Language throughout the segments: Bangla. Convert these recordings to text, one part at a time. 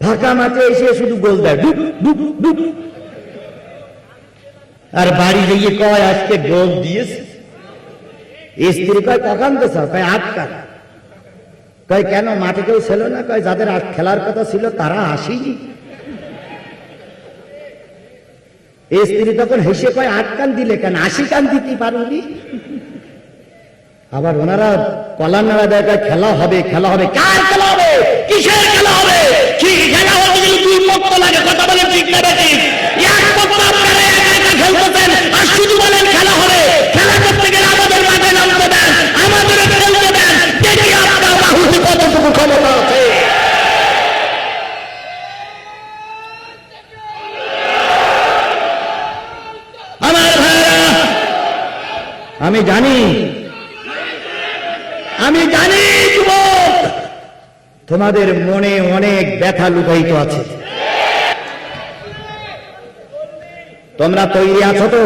ফাঁকা মাঠে এসে শুধু গোল দেয়, ডুব ডুব ডুব। আর বাড়ি গিয়ে কয় আজকে গোল দিয়েছে। স্ত্রী কয় কখন তো কয় 8টা। কয় কেন মাঠে কেউ ছিল না? কয় যাদের খেলার কথা ছিল তারা আসেনি। স্ত্রী তখন হেসে কয় 8 কান দিলে কেন, 80 কান দিতে পারুনি? আবার ওনারা কলার নাড়া দেয়, খেলা হবে খেলা হবে। কার খেলা হবে? কিসের খেলা হবে? কি খেলা হবে? দুই পক্ষ লাগে, কথা বলেন ঠিক না বেশি? এক পক্ষ আপনারা একা একা খেলতেছেন আর শুধু বলেন খেলা হবে। খেলা করতে গেলে আমাদের মাঠে নামতে দেন, আমাদের খেলতে দেন, দেখি আপনার বাহুতে কতটুকু ক্ষমতা আছে। আমার ভাইরা, আমি জানি যুবক, তোমাদের মনে অনেক ব্যথা লুকায়িত আছে। তোমরা তৈরি আছো তো?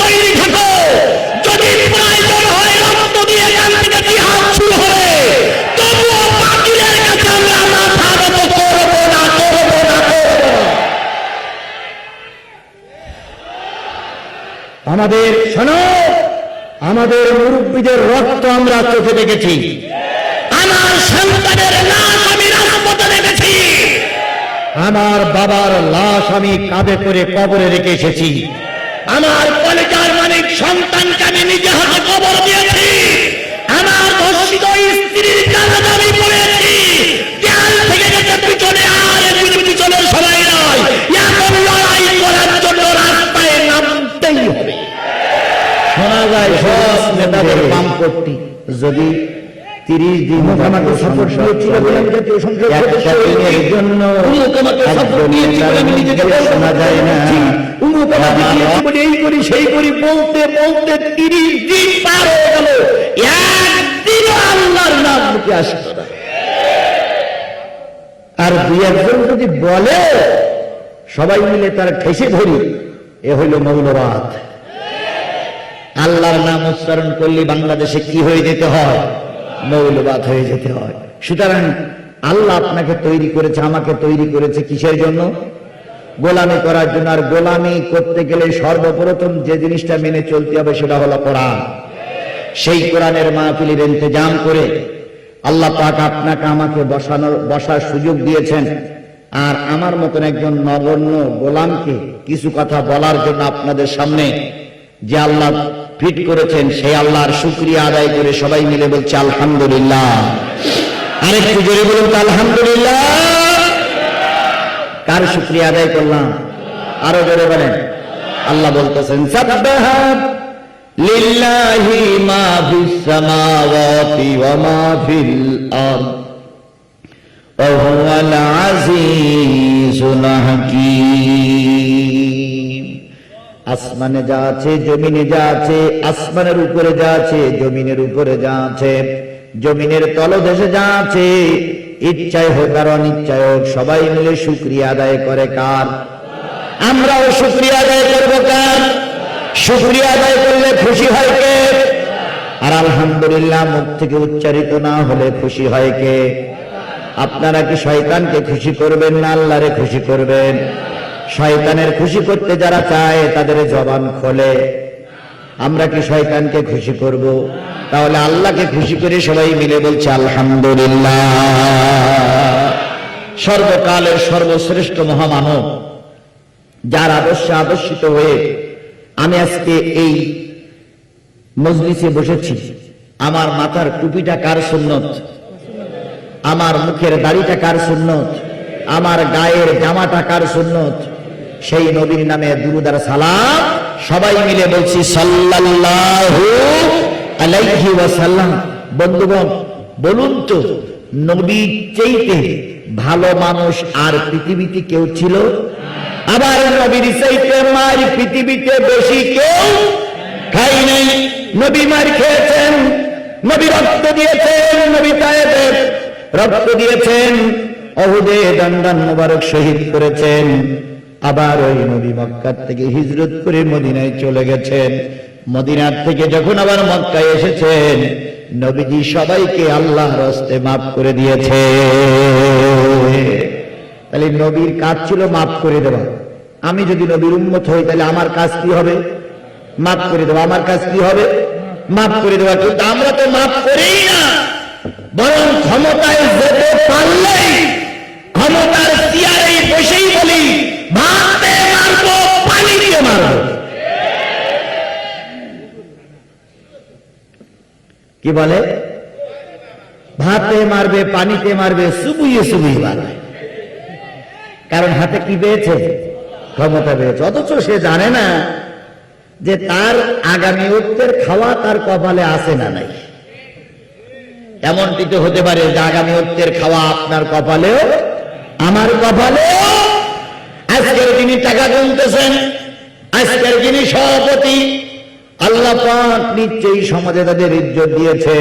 তৈরি থাকো। যদি প্রয়োজন হয় রক্ত দিয়ে এখান থেকে জিহাদ শুরু হবে, তবুও বাতিলের কাছে আমরা মাথা নত করব না, করব না, করব না। আমাদের শোনো, আমাদের মুরব্বীদের রক্ত আমরা চোখে দেখেছি, আমার সন্তানের লাশ আমি রাজপথে দেখেছি, আমার বাবার লাশ আমি কাঁধে করে কবরে রেখে এসেছি, আমার কলেজার মানিক সন্তানকে আমি নিজে হাতে কবর দিয়েছি, আমার ধর্ষিত স্ত্রীর জানাজা আমি পড়েছি। দেয়াল থেকে গেছে পিছনে, আর পিছনের সবাই নয়, এখন লড়াই করার জন্য রাস্তায় নামতেই হবে। শোনা যায় সব নেতাদের বাম করতে যদি 30 দিন আমাকে সাপোর্ট দিয়েছিল বলে জাতীয় সংসদের সদস্যের জন্য শোনা যায় না, এই করি সেই করি বলতে বলতে 30 দিন পার হয়ে গেল, একদিন আল্লাহর নাম মুখে আসতো না। আর 2-1 যদি বলে সবাই মিলে তার ঠেসে ধরি, এ হইল মৌলবাদ। আল্লাহর নাম উচ্চারণ করলে বাংলাদেশে কি হয়ে যেতে হয়? মৌলবাদ হয়ে যেতে হয়। সুতরাং আল্লাহ আপনাকে তৈরি করেছে, আমাকে তৈরি করেছে কিসের জন্য? গোলামি করার জন্য। আর গোলামি করতে গেলে সর্বপ্রথম যে জিনিসটা মেনে চলতে হবে সেটা হলো কোরআন। সেই কোরআনের মাহফিলের ইন্তজাম করে আল্লাহ পাক আপনাকে আমাকে বসার সুযোগ দিয়েছেন। আর আমার মতন একজন নগণ্য গোলামকে কিছু কথা বলার জন্য আপনাদের সামনে যে আল্লাহ ফিট করেছেন, সেই আল্লাহর শুকরিয়া আদায় করে সবাই মিলে বলছে আলহামদুলিল্লাহ। আরেকটু জোরে বলুন আলহামদুলিল্লাহ। কার শুকরিয়া আদায় করলাম? আরো জোরে বলেন। আল্লাহ বলতেছেন সাব্বাহা লিল্লাহি মা ফিস সামাওয়াতি ওয়া মা ফিল আরদ ওয়া হুয়াল আজিজুল হাকীম। আসমানে যা আছে, জমিনে যা আছে, আসমানের উপরে যা আছে, জমিনের উপরে যা আছে, জমিনের তলদেশে যা আছে, ইচ্ছায় হোক আর অনিচ্ছায় হোক সবাই মিলে শুকরিয়া আদায় করে কার? আমরাও শুকরিয়া আদায় করবো কার? শুকরিয়া আদায় করলে খুশি হয় কে? আর আলহামদুলিল্লাহ মুখ থেকে উচ্চারিত না হলে খুশি হয় কে? আপনারা কি শয়তানকে খুশি করবেন না আল্লাহরে খুশি করবেন? শয়তানের খুশি করতে যারা চায় তাদের জবান খোলে। আমরা কি শয়তানকে খুশি করব? তাহলে আল্লাহকে খুশি করে সবাই মিলে বলছে আলহামদুলিল্লাহ। সর্বকালের সর্বশ্রেষ্ঠ মহামানব, যার আদর্শে আদর্শিত হয়ে আমি আজকে এই মজলিসে বসেছি। আমার মাথার টুপিটা কার সুন্নত? আমার মুখের দাড়িটা কার সুন্নত? আমার গায়ের জামাটা কার সুন্নত? সেই নবীর নামে দুরূদ আর সালাম সবাই মিলে বলছি সাল্লাল্লাহু আলাইহি ওয়াসাল্লাম। বন্ধুগণ বলুন তো, নবী চাইতে ভালো মানুষ আর পৃথিবীতে কেউ ছিল? আবার নবীর চাইতে মার পৃথিবীতে বেশি কেউ খাই নাই। নবী মার খেয়েছেন, নবী রক্ত দিয়েছেন, নবী তায়েফের রক্ত দিয়েছেন, উহুদে দণ্ডান মোবারক শহীদ করেছেন। আবার ওই নবী মক্কা থেকে হিজরত করে মদিনায় চলে গেছেন। মদিনার থেকে যখন আবার মক্কায় এসেছেন, নবীজি সবাইকে আল্লাহর হস্তে মাফ করে দিয়েছে। তাহলে নবীর কাজ ছিল মাফ করে দেওয়া। আমি যদি নবীর উম্মত হই তাহলে আমার কাজ কি হবে? মাফ করে দেওয়া। আমার কাজ কি হবে? মাফ করে দেওয়া। কিন্তু আমরা তো মাফ করেই না, বরং ক্ষমতায় যেতে পারলেই ক্ষমতার চেয়ারে বসেই বলি ভাতে মারবো, পানি দিয়ে মারবো। কি বলে? ভাতে মারবে, পানিতে মারবে, সুবুইয়ে সুবুই মারবে। কারণ হাতে কি পেয়েছে? ক্ষমতা পেয়েছে। অথচ সে জানে না যে তার আগামী অতীতের খাওয়া তার কপালে আছে না নাই। এমনটি তো হতে পারে যে আগামী অতীতের খাওয়া আপনার কপালেও আমার কপালেও। আজকের যিনি টাকা গুনতেছেন, আজকের যিনি সভাপতি, আল্লাহ পাক নিশ্চয়ই সমাজে তাদের ইজ্জত দিয়েছে।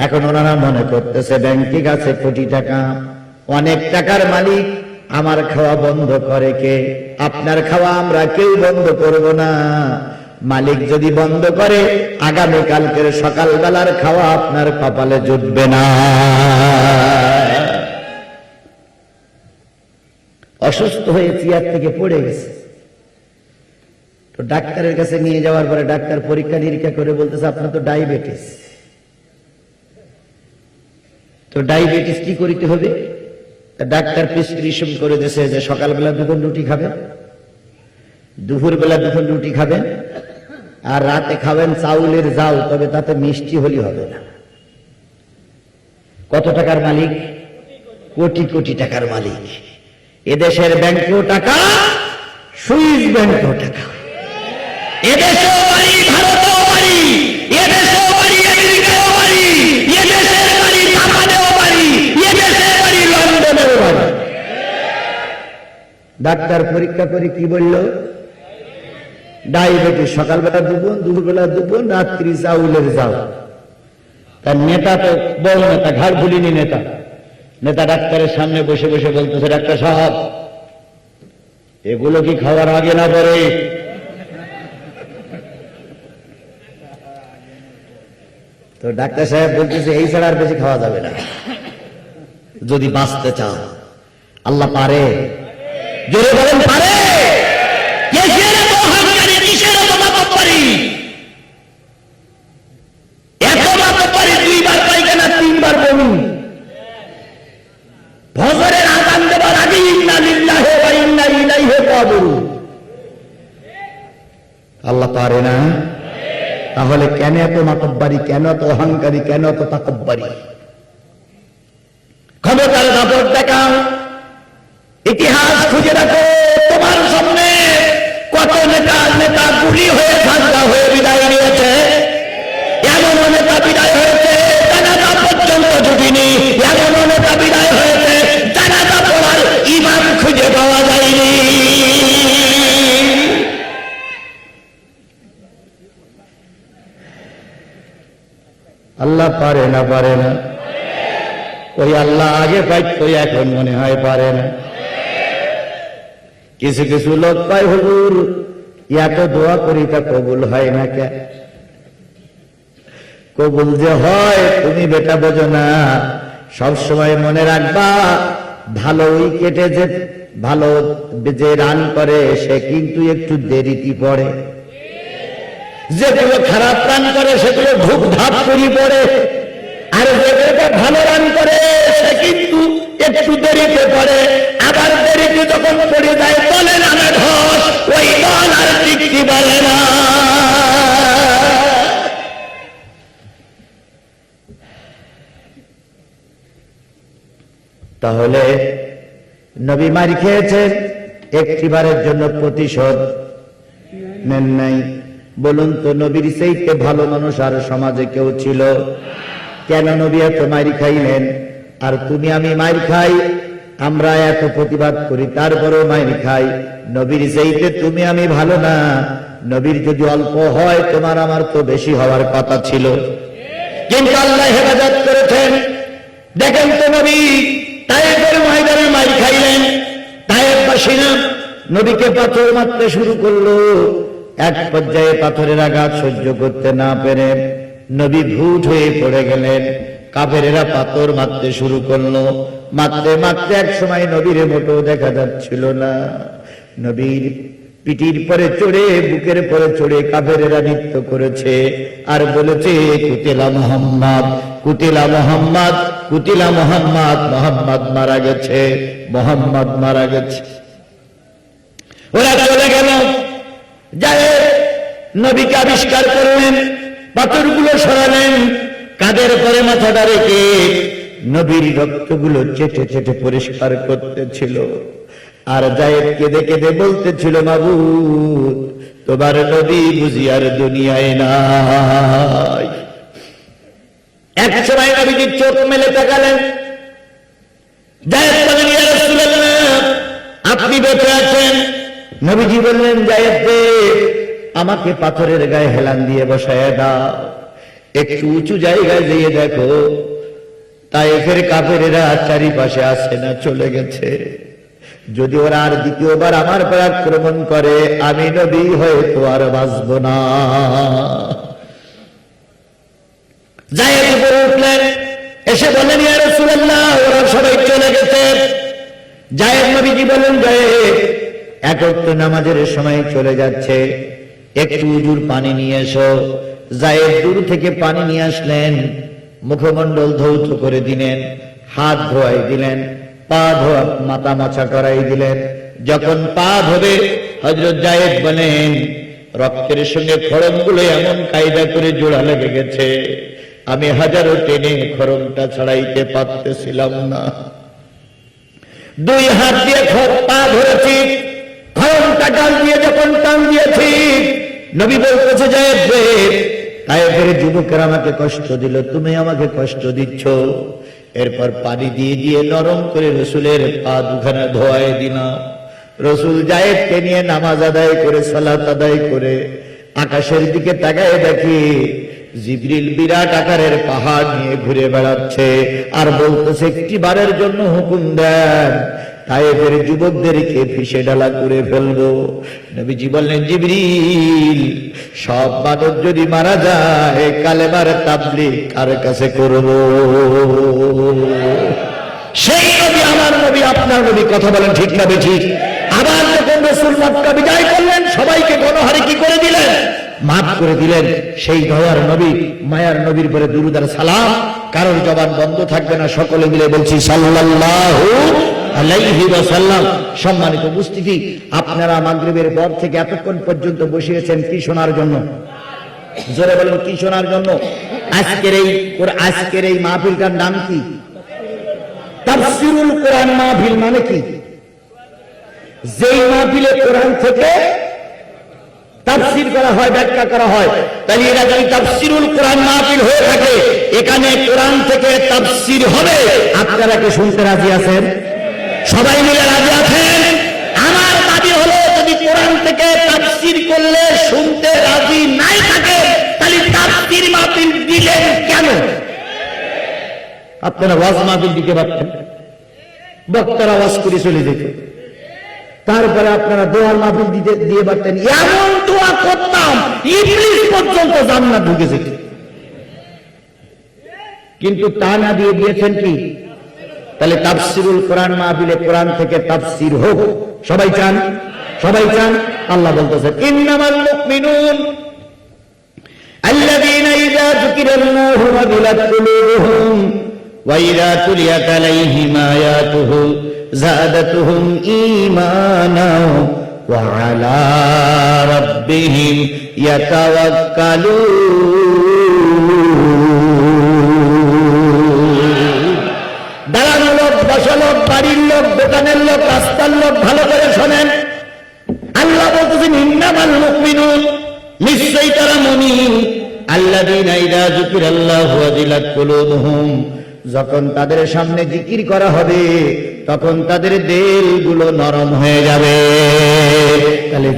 এখন ওনারা মনে করতেছে ব্যাংকে আছে কোটি টাকা, অনেক টাকার মালিক। আমার খাওয়া বন্ধ করে কে? আপনার খাওয়া আমরা কেউ বন্ধ করব না। মালিক যদি বন্ধ করে, আগামী কালকের সকালবেলার খাওয়া আপনার কপালে জুটবে না। অসুস্থ হয়ে চেয়ার থেকে পড়ে গেছে, তো ডাক্তারের কাছে নিয়ে যাওয়ার পরে ডাক্তার পরীক্ষা নিরীক্ষা করে বলতেছে আপনার তো ডায়াবেটিস। তো ডায়াবেটিস কি করিতে হবে? ডাক্তার প্রেসক্রিপশন করে দিয়েছে যে সকালবেলা 2 রুটি খাবেন, দুপুরবেলা 2 রুটি খাবেন, আর রাতে খাবেন চাউলের জাউ, তবে তাতে মিষ্টি হলি হবে না। কত টাকার মালিক? কোটি কোটি টাকার মালিক। এদেশের ব্যাংকেও টাকা, সুইস ব্যাংকেও টাকা। এদেশেও বাড়ি, ভারতেও বাড়ি, এদেশেও বাড়ি, আমেরিকাও বাড়ি, এদেশের বাড়ি জাপানেও বাড়ি, এদেশের বাড়ি লন্ডনেও বাড়ি। ডাক্তার পরীক্ষা করে কি বলল? ডায়াবেটিস। সকালবেলা 2, দুপুরবেলা 2, রাত্রি চাউলের জাউ। তার নেতা তো বড় নেতা, ঘাড় ভুলিনি নেতা। নেতা ডাক্তারের সামনে বসে বসে বলতেছে, ডাক্তার সাহেব এগুলো কি খাওয়ার আগে না পরে? তো ডাক্তার সাহেব বলতেছে এই ছাড়া আর বেশি খাওয়া যাবে না যদি বাঁচতে চাও। আল্লাহ পারে, জোরে বলেন পারে। এত মাতব্বরি 2 বার পায়খানা, 3 বার বমি। ফজরের আযান দেবার আগে ইন্না লিল্লাহি ওয়া ইন্না ইলাইহি রাজিউন। আল্লাহ পারে না? তাহলে কেন এত মাতব্বরি, কেন এত অহংকারী, কেন এত তাকব্বরি? ক্ষমতার দাপট দেখাও, ইতিহাস খুঁজে দেখো। তোমার সামনে কত নেতা গুলি হয়ে ঠান্ডা হয়ে বিদায় নিয়েছে। এমন নেতা বিদায় হয়েছে জানাজা পর্যন্ত জুটিনি, এমন নেতা বিদায় হয়েছে জানাজা পড়ার ইমাম খুঁজে পাওয়া যায়নি। আল্লাহ পারে না? পারে না? ওই আল্লাহ আগে পাইতো, এখন মনে হয় পারে না। কিছু কিছু লোক পায় হুজুর এত দোয়া করি তা কবুল হয় না কে? কবুল যে হয় তুমি বেটা বোঝো না। সবসময় মনে রাখবা, ভালো উইকেটে যে ভালো যে রান করে সে কিন্তু একটু দেরিতে পড়ে, যেগুলো খারাপ রান করে সেগুলো ধূপ ধাপ করে পড়ে, আর যেগুলো ভালো রান করে সে কিন্তু একটু দেরিতে পড়ে। আবার দেরিতে যখন পড়ে যায় বলে নামে ধস, ওই দল আর টিকতে পারে না। তাহলে নবী মার খেয়েছেন, একটিবারের জন্য প্রতিশোধ নেন নাই। বলুন তো নবীর চাইতে ভালো মানুষ আর সমাজে কেউ ছিল? কেন নবী এত মার খাইলেন? আর তুমি আমি মার খাই, আমরা এত প্রতিবাদ করি, তারপরেও মার খাই। নবীর চাইতে তুমি আমি ভালো না। নবীর যদি অল্প হয়, তোমার আমার তো বেশি হওয়ার কথা ছিল, কিন্তু আল্লাহ হেফাজত করেছেন। দেখেন তো নবী তায়েফের ময়দানে মার খাইলেন, তায়েফবাসীরা নবীকে পাথর মারতে শুরু করলো। এক পর্যায়ে পাথরের আঘাত সহ্য করতে না পেরে নবী ভূত হয়ে পড়ে গেলেন। কাফেরেরা পাথর মারতে শুরু করলো। মারতে মারতে এক সময় নবীর মোটো দেখা যাচ্ছিল না। নবীর পিঠির পরে চড়ে, বুকের পরে চড়ে কাফেরেরা নৃত্য করেছে আর বলেছে, কুতিলা মুহাম্মদ, কুতিলা মুহাম্মদ, কুতিলা মুহাম্মদ, মুহাম্মদ মারা গেছে, মুহাম্মদ মারা গেছে। ওরা চলে গেল। যায় নবীকে আবিষ্কার করলেন, পাথরগুলো সরালেন, কাঁধের পরে মাথাটা রেখে নবীর রক্তগুলো চেটে চেটে পরিষ্কার করতেছিল। আর জায়েদ কেঁদে কেঁদে বলতেছিল, মাবুদ তোমার নবী বুঝি আর দুনিয়ায় নাই। এক সময় নবীজির চোখ মেলে তাকালেন। জায়েদ বললেন, ইয়া রাসূলুল্লাহ আপনি বেঁচে আছেন। নবীজি বললেন, জায়েদ রে আমাকে পাথরের গায়ে হেলান দিয়ে বসায় দাও, একটু উঁচু জায়গায় যেয়ে দেখো তায়েফের কাফেরেরা চারিপাশে আসে না, চলে গেছে। যদি ওরা আর দ্বিতীয়বার আমার পর আক্রমণ করে আমি নবী হয়তো আর বাঁচব না। জায়েদ উপরে উঠলেন, এসে বললেন, ইয়া রাসূলুল্লাহ ওরা সবাই চলে গেছে। জায়েদ নবীজি বলেন, জায়েদ এক ওয়াক্ত নামাজের সময় চলে যাচ্ছে, একটু উজুর পানি নিয়ে এসো। জায়েদ দূর থেকে পানি নিয়ে আসলেন, মুখমণ্ডল ধৌত করে দিলেন, হাত ধোয়াই দিলেন, পা ধোয়া মাথা মাছা করাই দিলেন। যখন পা ধোবে হযরত জায়েদ বলেন, রক্তের সঙ্গে খড়মগুলো এমন কায়দা করে জোড়া লেগে গেছে, আমি হাজারো টেনে খড়মটা ছাড়াইতে পারতেছিলাম না। দুই হাত দিয়ে পা ধরেছি, খড়মটা টান দিয়ে যখন টান দিয়েছি, নবী বলতেছে, জায়েদ রে তায়েফের যুবকেরা আমাকে কষ্ট দিল, তুমি আমাকে কষ্ট দিচ্ছ। এরপর পানি দিয়ে দিয়ে নরম করে রসুলের পা দুখানা ধোয়ায় দিলাম। রসুল জায়েদকে নিয়ে নামাজ আদায় করে, সালাত আদায় করে আকাশের দিকে তাকায় দেখি জিবরিল বিরাট আকারের পাহাড় নিয়ে ঘুরে বেড়াচ্ছে আর বলতেছে, একটি বারের জন্য হুকুম দেন তায়েফের যুবকদেরকে ফিসে ডালা করে ফেলবো। নবীজি বললেন, জিবরিল সব মানব যদি মারা যায় কালেমার তাবলীগ কার কাছে করব? সেই নবী আমার নবী, আপনার নবী। কথা বলেন ঠিক না বেঠিক? আবার যখন রাসূল মক্কা বিজয় করলেন সবাইকে গণহারে কি করে দিলেন? মাফ করে দিলেন। সেই দয়ার নবী, মায়ার নবীর পরে দুরূদ আর সালাম কারোর জবান বন্ধ থাকবে না, সকলে মিলে বলছি সাল্লাল্লাহু আলাইহি ওয়াসাল্লাম। সম্মানিত উপস্থিতি, আপনারা মাগরিবের পর থেকে এতক্ষণ পর্যন্ত বসিয়েছেন কি শোনার জন্য? জোরে বলুন, কি শোনার জন্য? আজকের এই মাহফিলটার নাম কি? তাফসীরুল কোরআন মাহফিল। মানে কি? যেই মাহফিলে কোরআন থেকে তাফসীর করা হয়, ব্যাখ্যা করা হয়, তাহলে এটা যদি তাফসীরুল কোরআন মাহফিল হয়ে থাকে, এখানে কোরআন থেকে তাফসীর হবে। আপনারা কি শুনতে রাজি আছেন? সবাই মিলে রাজি আছেন? আমার দাবি হলো, যদি কোরআন থেকে তাফসীর করলে শুনতে রাজি নাই থাকে, তাহলে তাফসীর মাহফিল দিলেন কেন? আপনারা ওয়াজ মাহফিল দিতে পারতেন, বক্তারা ওয়াজ করে চলে যেত, তারপরে আপনারা দোয়ার মাহফিল দিয়ে পারতেন। এমন দোয়া করতাম ইবলিস পর্যন্ত জান্নাত ঢুকে যেত। কিন্তু তা না দিয়ে দিয়েছেন কি? তাহলে তাফসীরুল কোরআন মাহফিলে কোরআন থেকে তাফসীর হোক। সবাই চান? সবাই চান? আল্লাহ বলতেছেন, ইন্নামাল মুমিনুন আল্লাযীনা ইযা যুকিরাল্লাহু ওয়াজিলাত কুলুবুহুম ওয়া ইযা তুলিয়াত আলাইহিম আয়াতুহু যাদাতুহুম ঈমানা ওয়া আলা রাব্বিহিম ইয়াতাওয়াক্কালুন। দাঁড়ানো লোক, বসা লোক, বাড়ির লোক, দোকানের লোক, রাস্তার লোক, ভালো করে শোনেন। আল্লাহ বলতেছেন, ইন্নামাল মুমিনুন, নিশ্চয়ই তারা মুমিন, আল্লাযীনা ইযা যুকিরাল্লাহু ওয়াজিলাত কুলুবুহুম, যখন তাদের সামনে জিকির করা হবে তখন তাদের দিলগুলো নরম হয়ে যাবে। তাহলে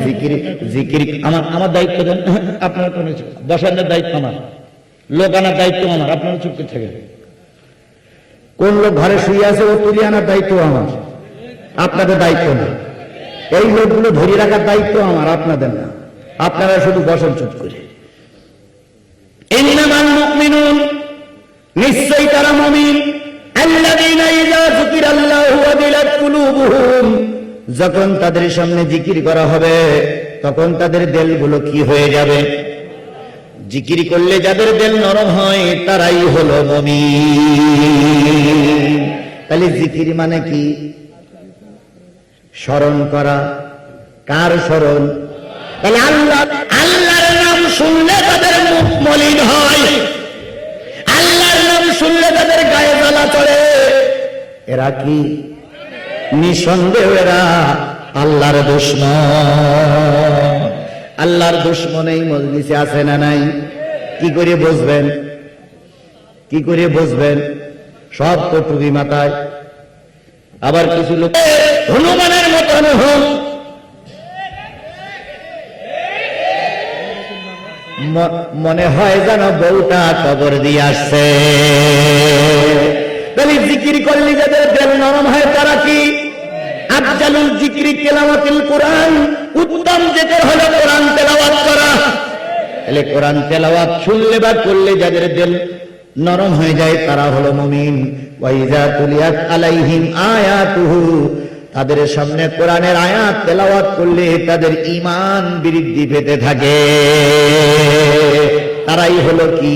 জিকির আমার দায়িত্ব দেন, আপনার কোন বসানোর দায়িত্ব আমার, লোক আনার দায়িত্ব আমার, আপনারা চুপ করে থাকেন। কোন লোক ঘরে শুয়ে আছে ও তুলে আনার দায়িত্ব আমার, আপনাদের দায়িত্ব না। এই লোকগুলো ধরে রাখার দায়িত্ব আমার, আপনাদের না। আপনারা শুধু বসেন চুপ করে। ইন্নামাল মুমিনুন, নিশ্চয়ই তারা মুমিন, আল্লাযীনা ইযা যুকিরাল্লাহু ওয়াজিলাত কুলুবুহুম, যখন তাদের সামনে জিকির করা হবে তখন তাদের দিলগুলো কি হয়ে যাবে? জিকির করলে যাদের দিল নরম হয় তারাই হলো মুমিন। তাহলে জিকির মানে কি? স্মরণ করা। কার স্মরণ? তাহলে আল্লাহর নাম শুনলে তাদের মুখ মলিন হয়, আল্লাহর নাম শুনলে তাদের গায়ে জ্বালা চড়ে। এরা কি? নিঃসন্দেহ এরা আল্লাহর দুশমন। আল্লাহর দুশমন এই মজলিসে আছে না নাই? কি করে বুঝবেন? কি করে বুঝবেন? সব তো টুপি মাথায়, আবার কিছু লোক হনুমানের মতন হোক, মনে হয় যেন বউটা কবর দিয়ে আসছে। তাহলে জিকির করলে যাদের দিল নরম হয় তারা কি? আফজালুল জিকরি তিলাওয়াতুল কোরআন, উত্তম জিকির হলো কোরআন তেলাওয়াত করা। তাহলে কোরআন তেলাওয়াত শুনলে বা করলে যাদের দিল নরম হয়ে যায় তারা হলো মুমিন। ওয়া ইযা তুলিয়াত আলাইহিম আয়াতুহু, তাদের সামনে কোরআনের আয়াত তেলাওয়াত করলে তাদের ঈমান বৃদ্ধি পেতে থাকে, তারাই হলো কি?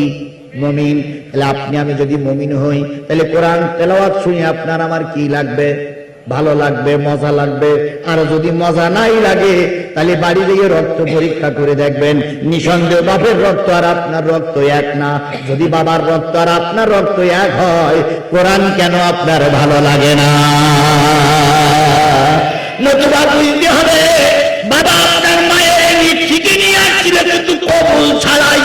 মুমিন। তাহলে আপনি আমি যদি মুমিন হই তাহলে কোরআন তেলাওয়াত শুনে আপনার আমার কি লাগবে? ভালো লাগবে, মজা লাগবে। আর যদি মজা নাই লাগে তাহলে বাড়ি গিয়ে রক্ত পরীক্ষা করে দেখবেন, নিঃসন্দেহ বাপের রক্ত আর আপনার রক্ত এক না। যদি বাবার রক্ত আর আপনার রক্ত এক হয়, কোরআন কেন আপনার ভালো লাগে না? নতুবা বুঝতে হবে বাবা আপনার মায়ের ঠিকই নিয়ে আসছিল কিন্তু কবুল ছাড়াই।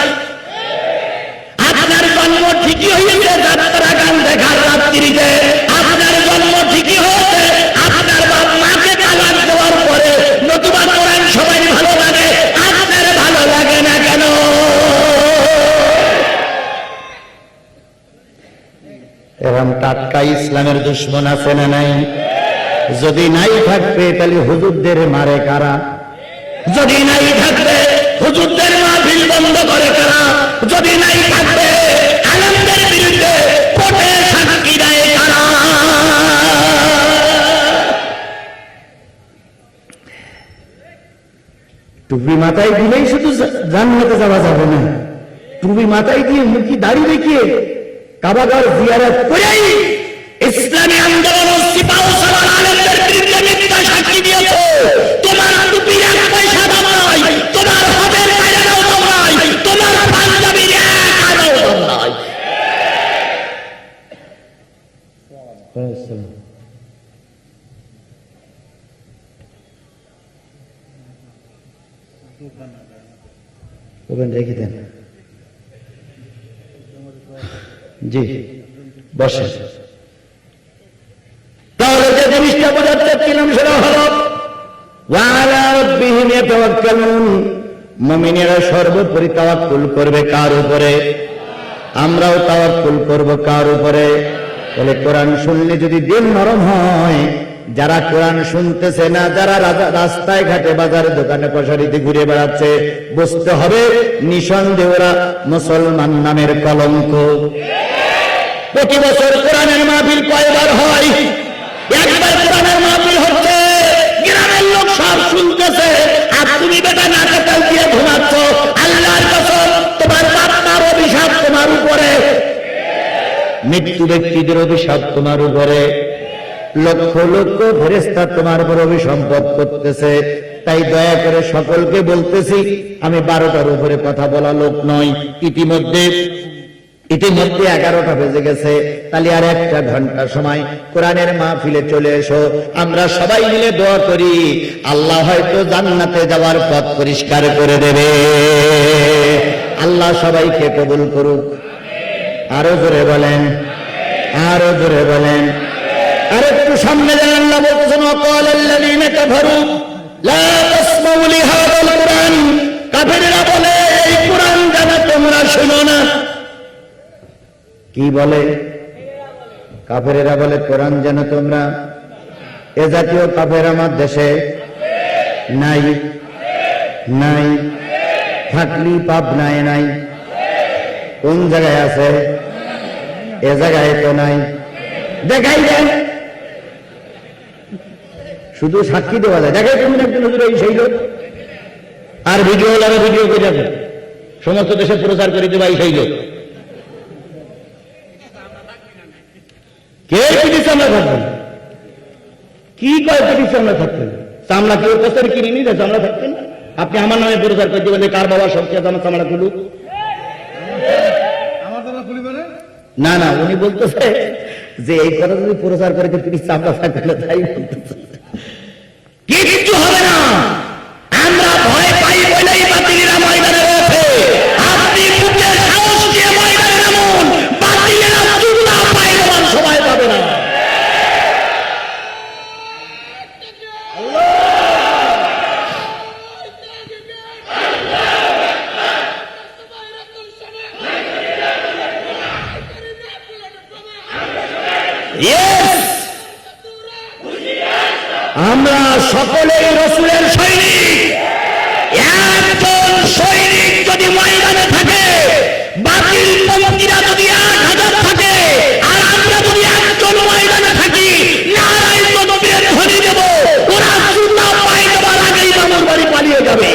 আপনার জন্ম ঠিকই হয়েছে যাত্রা গান দেখার রাত্রিতে, আপনার জন্ম ঠিকই হয়েছে আপনার বাপ মাকে তালাক দেওয়ার পরে। নতুবা কোরআন সবাই ভালো লাগে, আপনার ভালো লাগে না কেন? এরকম টাটকা ইসলামের দুশমন আছে না নাই? যদি নাই থাকবে তাহলে হুজুরদের মারে কারা? যদি নাই থাকবে হুজুরদের মাহফিল বন্ধ করে কারা? যদি নাই থাকবে আলেমদের বিরুদ্ধে কোর্টে সাক্ষী দেয় কারা? টুপি মাথায় দিলেই শুধু জান্নাতে যাওয়া যাবে না, টুপি মাথায় দিয়ে মুখি দাড়ি রেখে কাবাগার জিয়ারত করেই ইসলামী আন্দোলন সিপাহ সালার আলেমদের বিরুদ্ধে মিথ্যা সাক্ষী দিয়েছে। তোমার টুপির এক পয়সা দাম নাই, তোমার হাতের বাইরেও দাম নাই, তোমার পাঞ্জাবির এক আনাও দাম নাই। রেখে দেন। জি বসে। তাহলে যে জিনিসটা বোঝাতে চাচ্ছিলাম সেটা হলো ওয়ালা রাব্বিহিম ইয়াতাওয়াক্কালুন, মুমিনেরা সর্বোপরি তাওয়াক্কুল করবে কার উপরে? আমরাও তাওয়াক্কুল করব কার উপরে? তাহলে কোরআন শুনলে যদি দিল নরম হয়, যারা কোরআন শুনতেছে না, যারা রাস্তায় ঘাটে বাজারে দোকানে কসারিতে ঘুরে বেড়াচ্ছে, বুঝতে হবে নিঃসন্দেহে ওরা মুসলমান নামের কলঙ্ক। প্রতি বছর কোরআনের মাহফিল কয়বার হয়? একবার কোরআনের মাহফিল হচ্ছে, গ্রামের লোক সব শুনতেছে, আর তুমি বেটা নাকে তেল দিয়ে ঘুমাচ্ছ। আল্লাহর কসম, তোমার বাপ মার অভিশাপ তোমার উপরে, মৃত্যু ব্যক্তিদের অভিশাপ তোমার উপরে, লক্ষ লক্ষ ফেরেশতা তোমার উপর অভিসম্পদ করতেছে। তাই দয়া করে সকলকে বলতেছি, আমি 12টার উপরে কথা বলা লোক নয়। ইতিমধ্যে 11টা বেজে গেছে, তাহলে আর 1 ঘন্টা সময় কোরআনের মাহফিলে চলে এসো। আমরা সবাই মিলে দোয়া করি, আল্লাহ হয়তো জান্নাতে যাওয়ার পথ পরিষ্কার করে দেবে। আল্লাহ সবাইকে কবুল করুক। আরো জোরে বলেন, আরো জোরে বলেন। আর একটু সামনে যান। আল্লাহ বলতেছেন ওয়াকালাল্লাযীনা কাফারু লা তাসমাউ লিহাযাল কুরআন, কাফেররা বলে এই কুরআন যেন তোমরা শোনো না। কি বলে? কাফেররা বলে কোরআন যেন তোমরা। এ জাতীয় কাফের আমার দেশে নাই, নাই থাকলি পাবনায় নাই। কোন জায়গায় আছে? এ জায়গায় তো নাই। দেখাই দেন, শুধু সাক্ষী দেওয়া যায়। দেখাই তুমি একজন হুজুর এই সেই লোক, আর ভিডিও হলারা ভিডিও করে যাবে, সমস্ত দেশে প্রচার করে দেবা এই সেই লোক। কে পিঠে চামড়া থাকবেন? কি কয় পিঠে চামড়া থাকতেন? চামড়া কেউ কাছে কিনে নিয়ে চামড়া থাকতেন? আপনি আমার নামে প্রচার করে দেবেন কার বাবা সবচেয়ে আমার চামড়া খুলুক? না না, উনি বলতেছে যে এই কথা যদি প্রচার করে পিঠে চামড়া থাকবে, তাই বলতেছে। কিচ্ছু হবে না, আমরা ভয় পাই বলেই বাতিলেরা ময়দানে রয়েছে। আপনি বুকে সাহস দিয়ে ময়দানে নামুন, বাতিলেরা চুল্লা পায়মান সবাই পাবে না। আমরা সকলেই রাসূলের সৈনিক। একজন সৈনিক যদি ময়দানে থাকে, বাতিল পন্থীরা যদি 1000 থাকে, আর আমরা যদি একজন ময়দানে থাকি, নারায় তকবীর ধ্বনি দেব, ওরা জুতা পায়ে দেওয়ার আগেই মামুর বাড়ি পালিয়ে যাবে।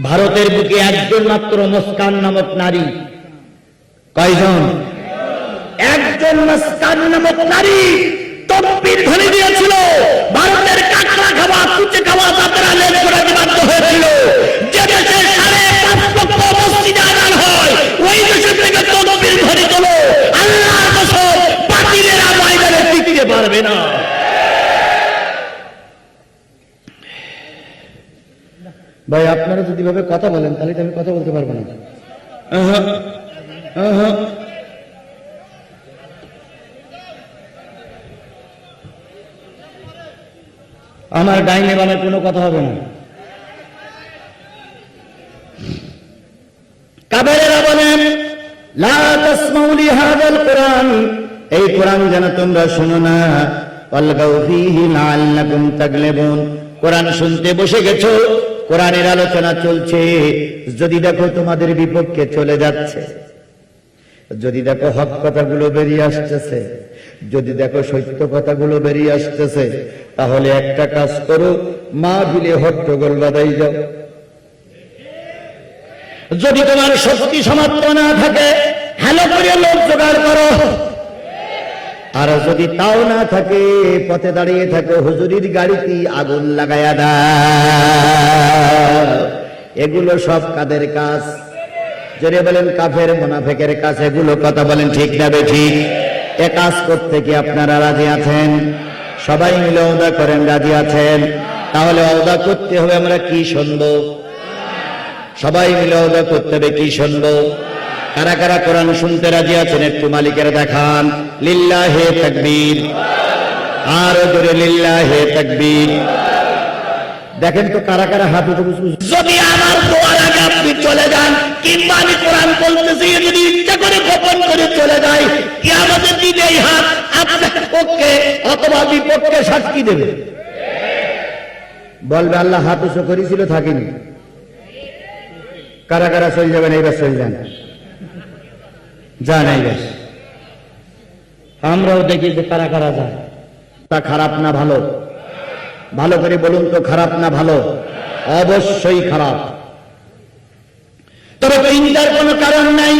ভারতের বুকে একজন মাত্র মুস্কান নামক নারী। কয়জন? একজন মুস্কান নামক নারী তকবীর ধ্বনি দিয়েছিল। ভারতের কাঁকড়া খাওয়া, কুচে খাওয়া যাত্রা লেজ করে বাধ্য হয়েছিল। যে দেশে 5.5 লক্ষ মসজিদে আযান হয়, ওই দেশের থেকে তকবীর ধ্বনি তোলো। আল্লাহর কসম, বাতিলেরা ময়দানে টিকতে পারবে না। ভাই আপনারা যদি ভাবে কথা বলেন, তাহলে আমি কথা বলতে পারবো না। আমার ডাইনে বামে কোনো কথা হবে না। কাফেরেরা বলেন, লা তাসমাউ লিহাযাল কুরআন, এই কোরআন যেন তোমরা শোনো না। ওয়ালগাউ ফীহি লাআল্লাকুম তাগলিবুন, কোরআন শুনতে বসে গেছো, কোরআনের আলোচনা চলছে, যদি দেখো তোমাদের বিপক্ষে চলে যাচ্ছে, যদি দেখো হক কথাগুলো বেরিয়ে আসতেছে, যদি দেখো সত্য কথাগুলো বেরিয়ে আসতেছে, তাহলে একটা কাজ করো, মাহফিলে হট্টগোল বাঁধাই যাও। যদি তোমার শক্তি সামর্থ্য না থাকে, হ্যালো করে লোক জোগাড় করো। আর যদি তাও না থাকে, পথে দাঁড়িয়ে থাকো, হুজুরির গাড়িতে আগুন লাগায়া দাও। এগুলো সব কাদের কাজ? জোরে বলেন কাফের মুনাফিকের কাজ এগুলো। কথা বলেন ঠিক না বেঠিক? এ কাজ করতে কি আপনারা রাজি আছেন? সবাই মিলে ওয়াদা করেন রাজি আছেন? তাহলে ওয়াদা করতে হবে আমরা কি শুনবো? সবাই মিলে ওয়াদা করতে হবে কি শুনবো? কারা কারা কোরআন শুনতে রাজি আছেন একটু মালিকের দেখান। লিল্লাহে তাকবীর, আরো জোরে লিল্লাহে তাকবীর। দেখেন তো কারা কারা হাত উঠে বসে। যদি আমার দোয়ার আগে আপনি চলে যান, কিংবা আমি কোরআন বলতেছি যদি ইচ্ছা করে গোপন করে চলে যাই, কিয়ামতের দিনে এই হাত আপনার পক্ষে অথবা বিপক্ষে সাক্ষী দেবে। বলবে আল্লাহ হাত উঁচু করেছিল, থাকিনি। কারা কারা চলে যাবেন? এইবার চলে যান, যান এইবার। আমরাও দেখি যে কারা কারা যায়। তা খারাপ না ভালো? ভালো করে বলুন তো, খারাপ না ভালো? অবশ্যই খারাপ। তবে চিন্তার কোনো কারণ নাই।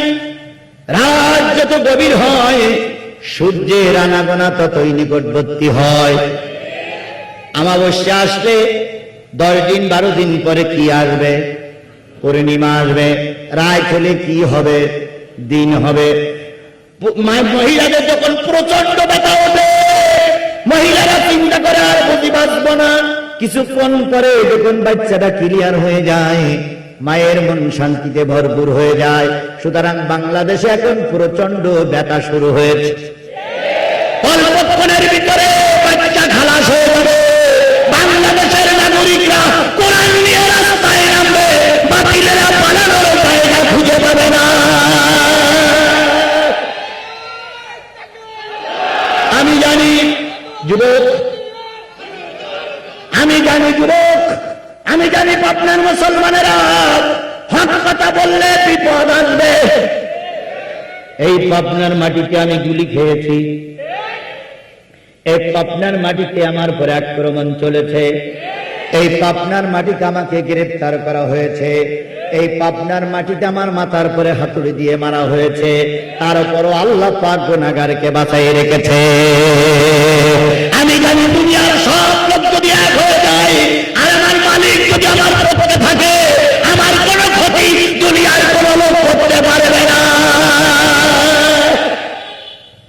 রাত যত গভীর হয়, সূর্যের আনাগোনা ততই নিকটবর্তী হয়। অমাবস্যা আসলে 10 দিন 12 দিন পরে কি আসবে? পূর্ণিমা আসবে। রাত হলে কি হবে? দিন হবে। মহিলাদের যখন প্রচন্ড ব্যথা ওঠে, মহিলারা চিন্তা করে আর বুঝি বাঁচবো না। কিছুক্ষণ পরে যখন বাচ্চাটা ক্লিয়ার হয়ে যায়, মায়ের মন শান্তিতে ভরপুর হয়ে যায়। সুতরাং বাংলাদেশে এখন প্রচন্ড ব্যথা শুরু হয়েছে। অল্পক্ষণের ভিতরে বাচ্চা খালাস হয়ে যাবে। বাংলাদেশের নাগরিকরা কোরআন নিয়ে রাস্তায় নামবে, বাতিলেরা পালানোর জায়গা খুঁজে পাবে না। আমি জানি যুবক, আমি জানি যুবক, আমি জানি পাবনার মুসলমানেরা হক কথা বললে বিপদ আসবে। এই পাবনার মাটিতে আমি গুলি খেয়েছি, এই পাবনার মাটিতে আমার পরে আক্রমণ চলেছে, এই পাবনার মাটিতে আমাকে গ্রেফতার করা হয়েছে, এই পাবনার মাটিতে আমার মাথার পরে হাতুড়ি দিয়ে মারা হয়েছে, তারপরও আল্লাহ পাক গুনাহগারকে বাঁচিয়ে রেখেছে। আমি জানি দুনিয়ার সব লোক যদি এক হয়ে যায় আর আমার মালিক যদি আমার পক্ষে থাকে, আমার কোনো ক্ষতি দুনিয়ার কোনো লোক করতে পারবে না।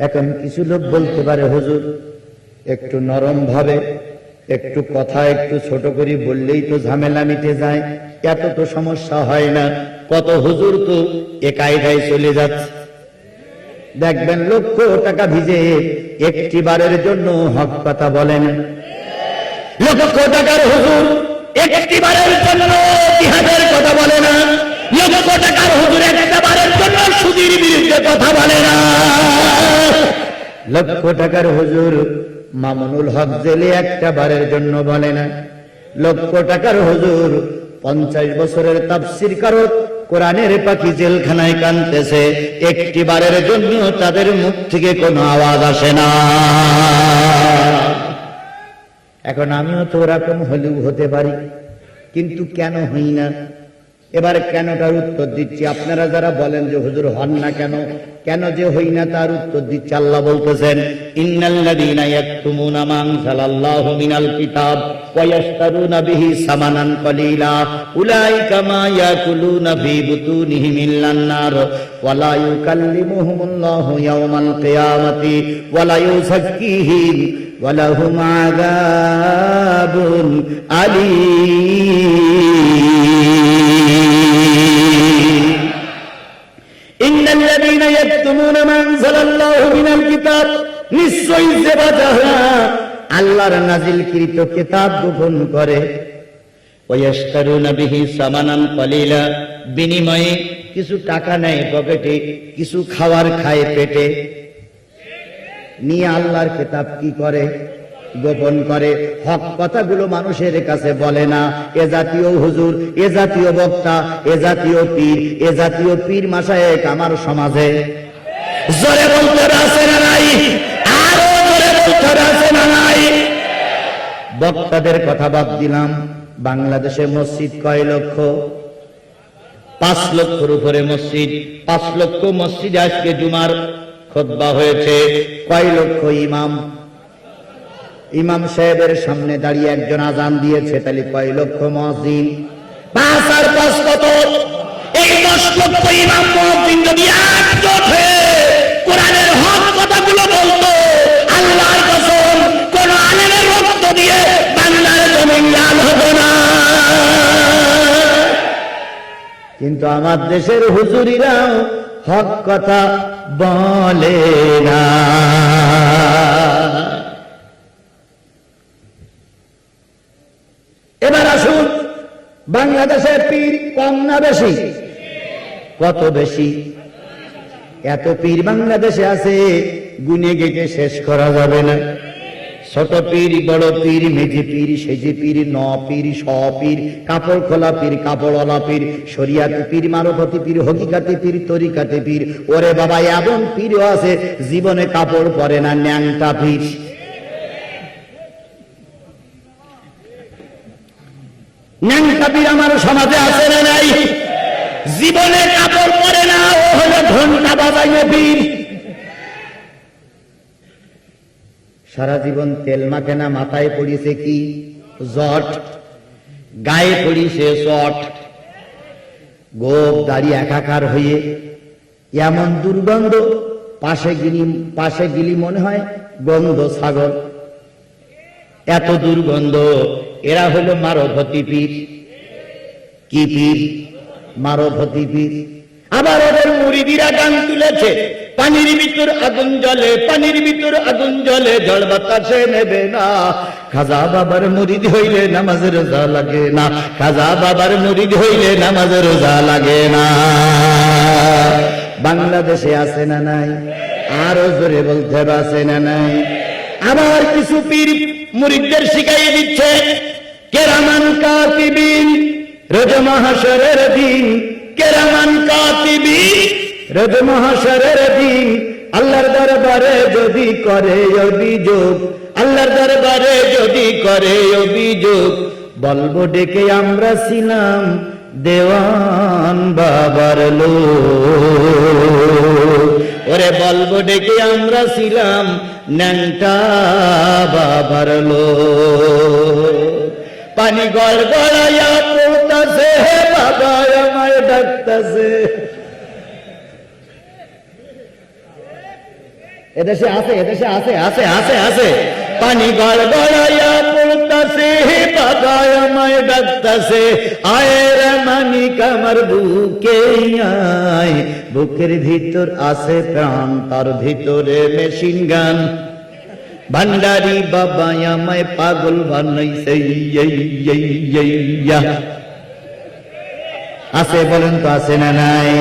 এখন কিছু লোক বলতে পারে, হুজুর একটু নরম ভাবে, একটু কথা একটু ছোট করে বললেই তো ঝামেলা মিটে যায়, এত তো সমস্যা হয় না। কত হুজুর তো এ কায়দায় চলে যাচ্ছে। দেখবেন লক্ষ টাকা ভিজে একটি বারের জন্য হক কথা বলেন, লক্ষ টাকার হুজুর একটি বারের জন্য জিহাদের কথা বলে না, লক্ষ টাকার হুজুর একটা বারের জন্য সুদের বিরুদ্ধে কথা বলে না, লক্ষ টাকার হুজুর মামুনুল হক জেলে একটা বারের জন্য বলে না, লক্ষ টাকার হুজুর 50 বছরের তাফসীর কারো কোরআনের পাখি জেলখানায় কাঁদতেছে, একটি বারের জন্য তাদের মুখ থেকে কোনো আওয়াজ আসে না। এখন আমিও তো ওরকম হলেও হতে পারি, কিন্তু কেন হই না? এবার কেনটার উত্তর দিচ্ছি। আপনারা যারা বলেন যে হুজুর হন না কেন, কেন যে হই না তার উত্তর দিচ্ছে। আল্লাহ বলতেছেন, ইন্নাল্লাযীনা ইয়াকতুমুনা মা আনজালাল্লাহু মিনাল কিতাব ওয়া ইয়াশতারুনা বিহি সামানান কলিলা উলাইকা মা ইয়াকুলুনা ফি বুতুনিহিম ইল্লান নার ওয়া লা ইউকাল্লিমুহুমুল্লাহু ইয়াওমাল কিয়ামাতি ওয়া লা ইউযাক্কিহিম ওয়া লাহুম আযাবুন আলীম। ইন্নাল্লাযীনা ইয়াকতুমুনা মা আনজালাল্লাহু মিনাল কিতাব, নিশ্চয়ই যে যারা আল্লাহর নাযিলকৃত কিতাব গোপন করে, ওয়া ইয়াশতারুনা বিহি সামানান কলিলা, বিনিময়ে কিছু টাকা নেয় পকেটে, কিছু খাবার খায় পেটে, নিয়ে আল্লাহর কিতাব কি করে? গোপন করে। হক কথাগুলো মানুষের কাছে বলে না। এ জাতীয় হুজুর, এ জাতীয় বক্তা, এ জাতীয় পীর, এ জাতীয় পীর মাশায়েখ আমার সমাজে জোরে বলতে আছে না নাই? আরো জোরে বলতে আছে না নাই? বক্তাদের কথা বাদ দিলাম। বাংলাদেশে মসজিদ কয় লক্ষ? 5 লক্ষের উপরে মসজিদ। 5 লক্ষ মসজিদে আজকে জুমার খুতবা হয়েছে। কয় লক্ষ ইমাম? ইমাম সাহেবের সামনে দাঁড়িয়ে একজন আজান দিয়েছে, তাহলে কয় লক্ষ মুয়াজ্জিন? 5 আর 5 কত? এই 10 লক্ষ ইমাম মুয়াজ্জিন যদি একজোট হয়ে কোরআনের হক কথাগুলো বলতো, আল্লাহর কসম কোন আলেমের রক্ত দিয়ে বাংলার জমিন লাল হতো না। কিন্তু আমার দেশের হুজুরিরাও হক কথা বলে না। এবার আসুন, বাংলাদেশের পীর কম না বেশি? কত বেশি? এত পীর বাংলাদেশে আছে গুনে গেকে শেষ করা যাবে না। ছোট পীর, বড় পীর, মেজি পীর, সেজি পীর, ন পীর, স পীর, কাপড় খোলা পীর, কাপড়ওয়ালা পীর, শরিয়াতি পীর, মারফতি পীর, হকিকাতি পীর, তরিকাতি পীর। ওরে বাবা, এমন পীরও আছে জীবনে কাপড় পরে না, ন্যাংটা পীর। ন্যাংটা পীর আমার সমাজে আছে না নাই? জীবনে কাপড় পরে না, ও হলো ঘন্টা বাজাইয়ে পীর। সারা জীবন তেল মাখে না, মাথায় পড়িয়েছে কি? জট। গায়ে পড়িয়েছে চট। গোপ দাড়ি একাকার হয়ে এমন দুর্গন্ধ, পাশে গিলি মনে হয় গন্ধ ছাগল, এত দুর্গন্ধ। এরা হলো মারফতি পীর। কি পীর? মারফতি পীর। আবার ওদের মুরিদিরা গান তুলেছে, পানির ভিতর আগুন জ্বলে, পানির ভিতর আগুন জ্বলে, ঝড় বাতাসে নেবে না। খাজা বাবার মুরিদ হইলে নামাজের রোজা লাগে না, খাজা বাবার মুরিদ হইলে নামাজের রোজা লাগে না। বাংলাদেশে আছে না নাই? আরো জোরে বলতে আছে না নাই? আবার কিছু পীর মুরিদদের শিখাইয়ে দিচ্ছে, কেরামান কাতিবিন, রোজ মাহশরের দিন কেরামান কাতিবিন, রোজ মাহশরের দিন আল্লাহর দরবারে যদি করে অভিযোগ, আল্লাহর দরবারে যদি করে অভিযোগ, বলবো ডেকে আমরা ছিলাম দেওয়ান বাবার লোক। ওরে বলবো ডেকে আমরা ছিলাম ন্যাংটা বাবার লোক। পানি গড় গড়াইয়া পড়তাছে, বাবা আমায় ডাকতাছে। এদেশে আছে, এদেশে আছে, আছে আছে আছে। পানি গড় গড়াইয়া পড়তাছে, বাবা আমায় ডাকতাছে। আয়ের মানিক আমার বুকে আয়, বুকের ভিতর আছে প্রাণ, তার ভিতরে মেশিন গান। ভান্ডারি বাবা আমায় পাগল বানাইছে। আছে বলেন তো, আছে না নাই?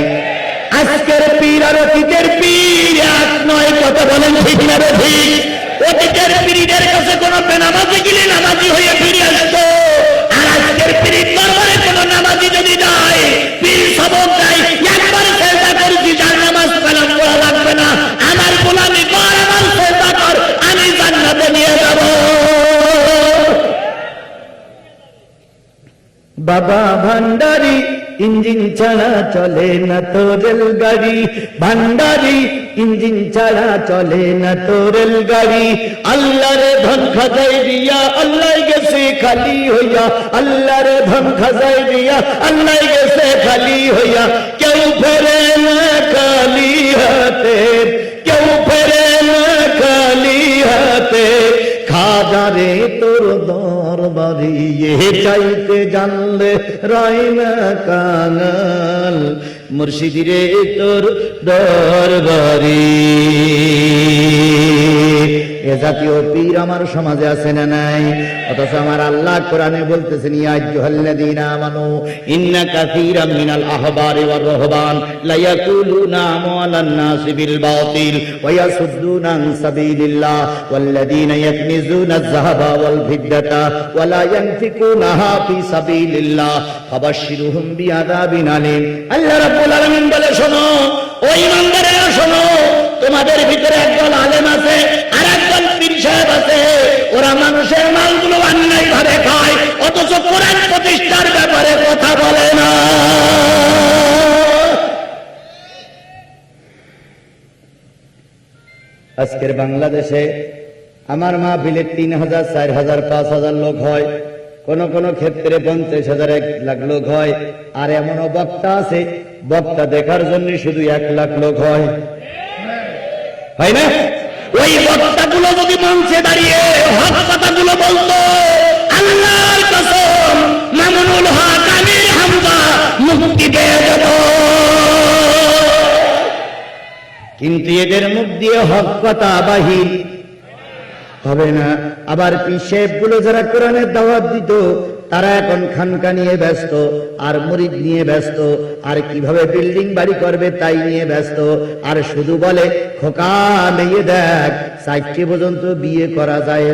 আজকের পীর আর অতীতের পীর এক নয়, কথা বলেন ঠিক না রে ঠিক? অতীতের পীরদের কাছে কোন বেনামাজি গেলে নামাজি হয়ে ফিরে আসতো, আর আজকের পীরের দরবারে কোন নামাজি যদি যায়, পীর সবক দেয়, একবার চেষ্টা করছি যার নামাজ কালাম করা লাগবে না, আমার গোলামি কর, আমার চেষ্টা কর, আমি জান্নাতে নিয়ে যাব। বাবা ভান্ডারি ইঞ্জিন ছাড়া চলে না তো রেলগাড়ি, ভান্ডারি ইঞ্জিন ছাড়া চলে না তো রেলগাড়ি। আল্লাহর ধন খাজাই দিয়া আল্লাহ গেছে খালি হইয়া, আল্লাহর ধন খাজাই দিয়া আল্লাহ গেছে খালি হইয়া। কেউ ফেরে না খালি হাতে, কেউ ফেরে না খালি হাতে। খাজারে তোর দরবারি চাইতে জানলে রায় না কাঙাল, মুর্শিদিরে তোর দরবারি। এ জাতীয় পীর আমার সমাজে আছে না নাই? অথচ আমার আল্লাহ কোরআনে বলতেছেন, ইয়া আইয়ুহাল্লাযীনা আমানু ইন্না কাসীরাম মিনাল আহবারি ওয়ার রুহবান লা ইয়াকুলুনা আমওয়ালান নাসি বিল বাতিল ওয়া ইয়াসুদ্দুনা আন সাবিলিল্লাহ ওয়াল্লাযীনা ইয়াকনিজুনা আয-যাহাবা ওয়াল ফিদ্দাতা ওয়া লা ইয়ানফিকুনাহা ফি সাবিলিল্লাহ ফাবাশশিরহুম বিআযাবিন আলীম। আল্লাহ রাব্বুল আলামিন বলে, শোনো ও ঈমানদারেরা, শোনো, তোমাদের ভিতরে একদল আলেম আছে আর একদল পীর সাহেব আছে, ওরা মানুষের মালগুলো অন্যায় ভাবে খায়, অথচ কোরআন প্রতিষ্ঠার ব্যাপারে কথা বলে না। আজকের বাংলাদেশে আমার মাহফিলে ৩,০০০, ৪,০০০, ৫,০০০ লোক হয়, কোন কোন ক্ষেত্রে ৫০,০০০, ১ লাখ লোক হয়। আর এমনও বক্তা আছে, বক্তা দেখার জন্য শুধু ১ লাখ লোক হয়, হয় না? ওই বক্তাগুলো যদি মঞ্চে দাঁড়িয়ে হক কথাগুলো বলতো, আল্লাহর কসম মামুনুল হক আমির হামজা মুক্তি পেয়ে যেত। কিন্তু এদের মুখ দিয়ে হক কথা বাহির হবে না। আবার পীর সাহেবগুলো যারা কোরআনের দাওয়াত দিত, তারা এখন খানকা নিয়ে ব্যস্ত, আর মুরিদ নিয়ে ব্যস্ত, আর কিভাবে বিল্ডিং বাড়ি করবে তাই নিয়ে ব্যস্ত। আর শুধু বলে, খোকা মেয়ে দেখ, ৪টি পর্যন্ত বিয়ে করা যায়,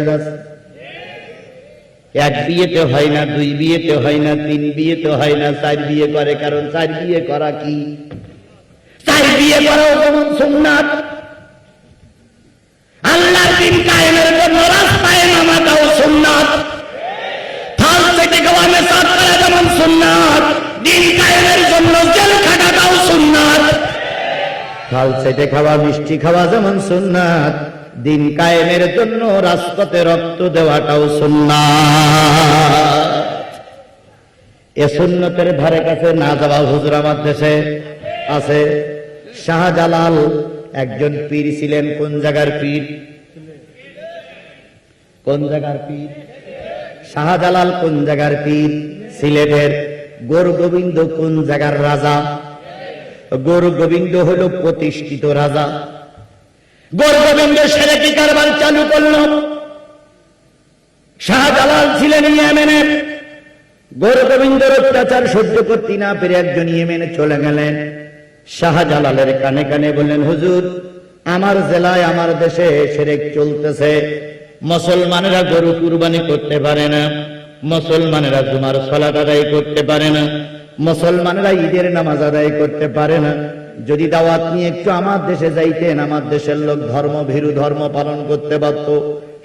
১ বিয়েতে হয় না, ২ বিয়েতে হয় না, ৩ বিয়েতে হয় না, ৪ বিয়ে করে। কারণ ৪ বিয়ে করা কি? ৪ বিয়ে করাও যেমন সুন্নাত, আল্লাহর দ্বীন কায়েমের জন্য রাস্তায় নামাটাও সুন্নাত, থাল চেটে খাওয়া মেসাদ করা যেমন সুন্নাত, দ্বীন কায়েমের জন্য জেল খাটাটাও সুন্নাত। থাল চেটে খাওয়া, মিষ্টি খাওয়া যেমন সুন্নাত, দ্বীন কায়েমের জন্য রাজপথে রক্ত দেওয়াটাও সুন্নাত। এ সুন্নতের ধারে কাছে না যাওয়া হুজুর আমার দেশে আছে। শাহজালাল একজন পীর ছিলেন। কোন জায়গার পীর? কোন জায়গার পীর? শাহজালাল কোন জায়গার পীর? সিলেটের। গৌর গোবিন্দ কোন জায়গার রাজা? গৌর গোবিন্দ হল প্রতিষ্ঠিত রাজা। গৌর গোবিন্দ সেরেকি কারবার চালু করল। শাহজালাল ছিলেন ইয়েমেনের। গৌর গোবিন্দের অত্যাচার সহ্য করতে না পেরে একজন ইয়েমেনে চলে গেলেন। শাহজালালের কানে কানে বললেন, হুজুর, আমার জেলায়, আমার দেশে শিরক চলতেছে, মুসলমানেরা গরু কুরবানি করতে পারে না, মুসলমানেরা জুমার সালাত আদায় করতে পারে না, মুসলমানরা ঈদের নামাজ আদায় করতে পারে না। যদি দাওয়াত নিয়ে একটু আমার দেশে যাইতেন, আমার দেশের লোক ধর্মভীরু, ধর্ম পালন করতে পারত।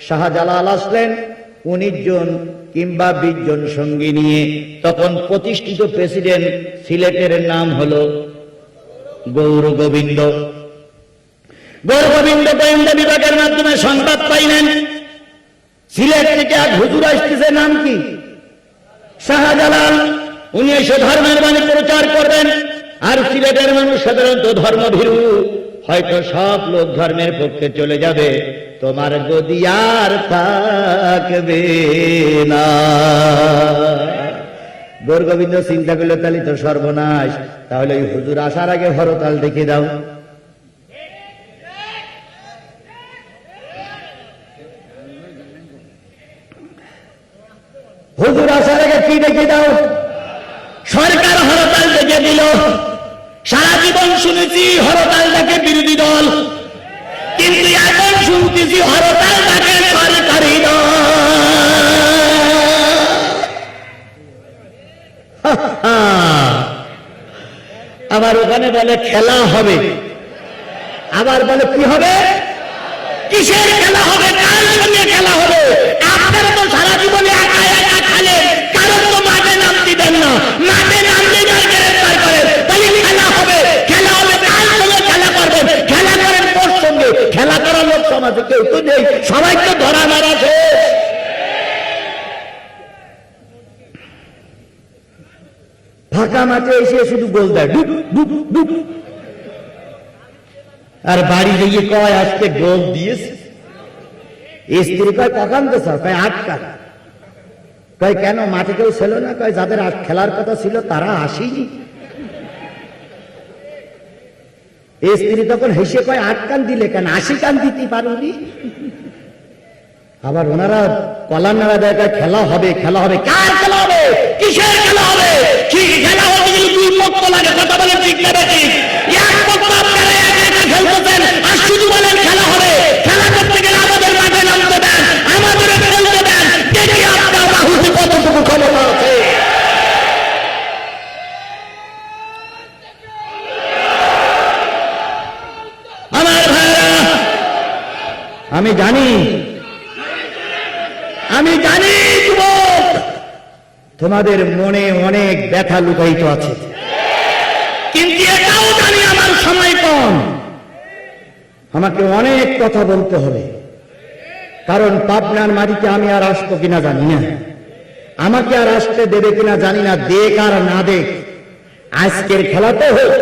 শাহজালাল আসলেন 19 জন কিংবা 20 জন সঙ্গী নিয়ে। তখন প্রতিষ্ঠিত প্রেসিডেন্ট সিলেটের নাম হলো গৌর গোবিন্দ। গৌর গোবিন্দ গোয়েন্দা বিভাগের মাধ্যমে সংবাদ পাইলেন সিলেট থেকে এক হুজুর আসতেছে, নাম কি? শাহজালাল। উনি এসে ধর্মের বাণী প্রচার করবেন। আর সিলেটের মানুষ সাধারণত ধর্মভীরু, হয়তো সব লোক ধর্মের পক্ষে চলে যাবে, তোমার গদি আর থাকবে না। গৌর গোবিন্দ চিন্তা করলে তাহলে তো সর্বনাশ, তাহলে ওই হুজুর আসার আগে হরতাল দেখে দাও। হুজুর আসার আগে কি দেখে দাও? সরকার হরতাল দেখে দিল। সারা জীবন শুনেছি হরতাল দেখে বিরোধী দল, কিন্তু এখন শুনতেছি হরতাল দেখে সরকারি দল। আবার ওখানে বলে খেলা হবে, আবার বলে কি হবে? কিসের খেলা হবে? কার সঙ্গে খেলা হবে? আপনারা তো সারা জীবনে একা একা খেলেন, কারণ তো মাঠে নামতে দেন না। মাঠে নামলে গ্রেফতার করেন। তাহলে খেলা হবে, খেলা হবে কার সঙ্গে খেলা করবেন? খেলা করেন কোর সঙ্গে? খেলা করার লোক সমাজে কেউ তো নেই, সবাই তো ধরা মারা শেষ। ফাঁকা মাঠে এসে শুধু গোল দেয়, ডুব ডুব ডুব। আর বাড়ি গিয়ে কয় আজকে গোল দিয়েছে। স্ত্রী কয় কখন তো স্যার? কয় 8 টাকা। কয় কেন মাঠে কেউ ছিল না? কয় যাদের খেলার কথা ছিল তারা আসেনি। স্ত্রী তখন হেসে কয় 8 কান দিলে কেন? 80 কান দিতে পারোনি। আবার ওনারা কলার নাড়া দেয়, খেলা হবে, খেলা হবে। কার খেলা হবে? কিসের খেলা হবে? কি খেলা হবে? দুই পক্ষ লাগে, কথা বলে ঠিক না ঠিক? এক পক্ষ আপনারা একা একা খেলতেছেন, আর শুধু বলেন খেলা হবে। খেলা করতে গেলে আমাদের মাঠে নামতে দেন, আমাদের খেলতে দেন, দেখি আপনার বাহুতে কতটুকু ক্ষমতা আছে। আমার ভাইরা, আমি জানি যুবক, তোমাদের মনে অনেক ব্যথা লুকায়িত আছে, কিন্তু এটাও জানি আমার সময় কম। আমাকে অনেক কথা বলতে হবে, কারণ পাবনার মাটিতে আমি আর আসবো কিনা জানি না, আমাকে আর আসতে দেবে কিনা জানি না। দেখ আর না দেখ, আজকের খেলাতে হোক।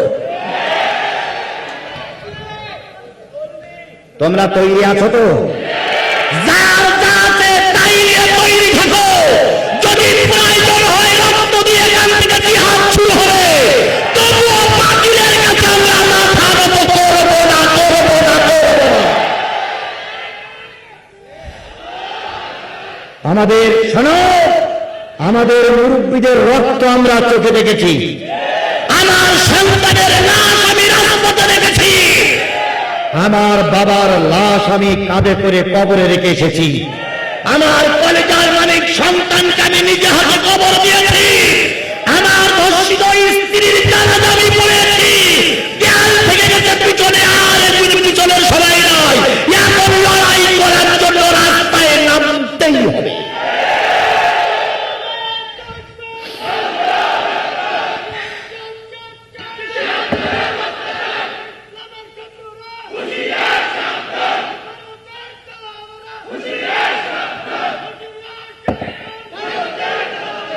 তোমরা তৈরি আছো তো? যার যাতে তাই নিয়ে তৈরি থাকো। যদি প্রয়োজন হয় রক্ত দিয়ে এখান থেকে জিহাদ শুরু হবে, তবুও বাতিলের কাছে আমরা মাথা নত করবো না, করবো না, করবো না। আমাদের শোনো, আমাদের মুরব্বীদের রক্ত আমরা চোখে দেখেছি, আমার সন্তানের লাশ আমি রাজপথে দেখেছি, আমার বাবার লাশ আমি কাঁধে করে কবরে রেখে এসেছি, আমার কলেজার মানিক সন্তানকে আমি নিজে হাতে কবর দিয়েছি, আমার ধর্ষিত স্ত্রীর জানাজা আমি পড়েছি। দেয়াল থেকে গেছে পিছনে, আর পিছনের সবাই নয়, এখন লড়াই করার জন্য রাস্তায় নামতেই হবে।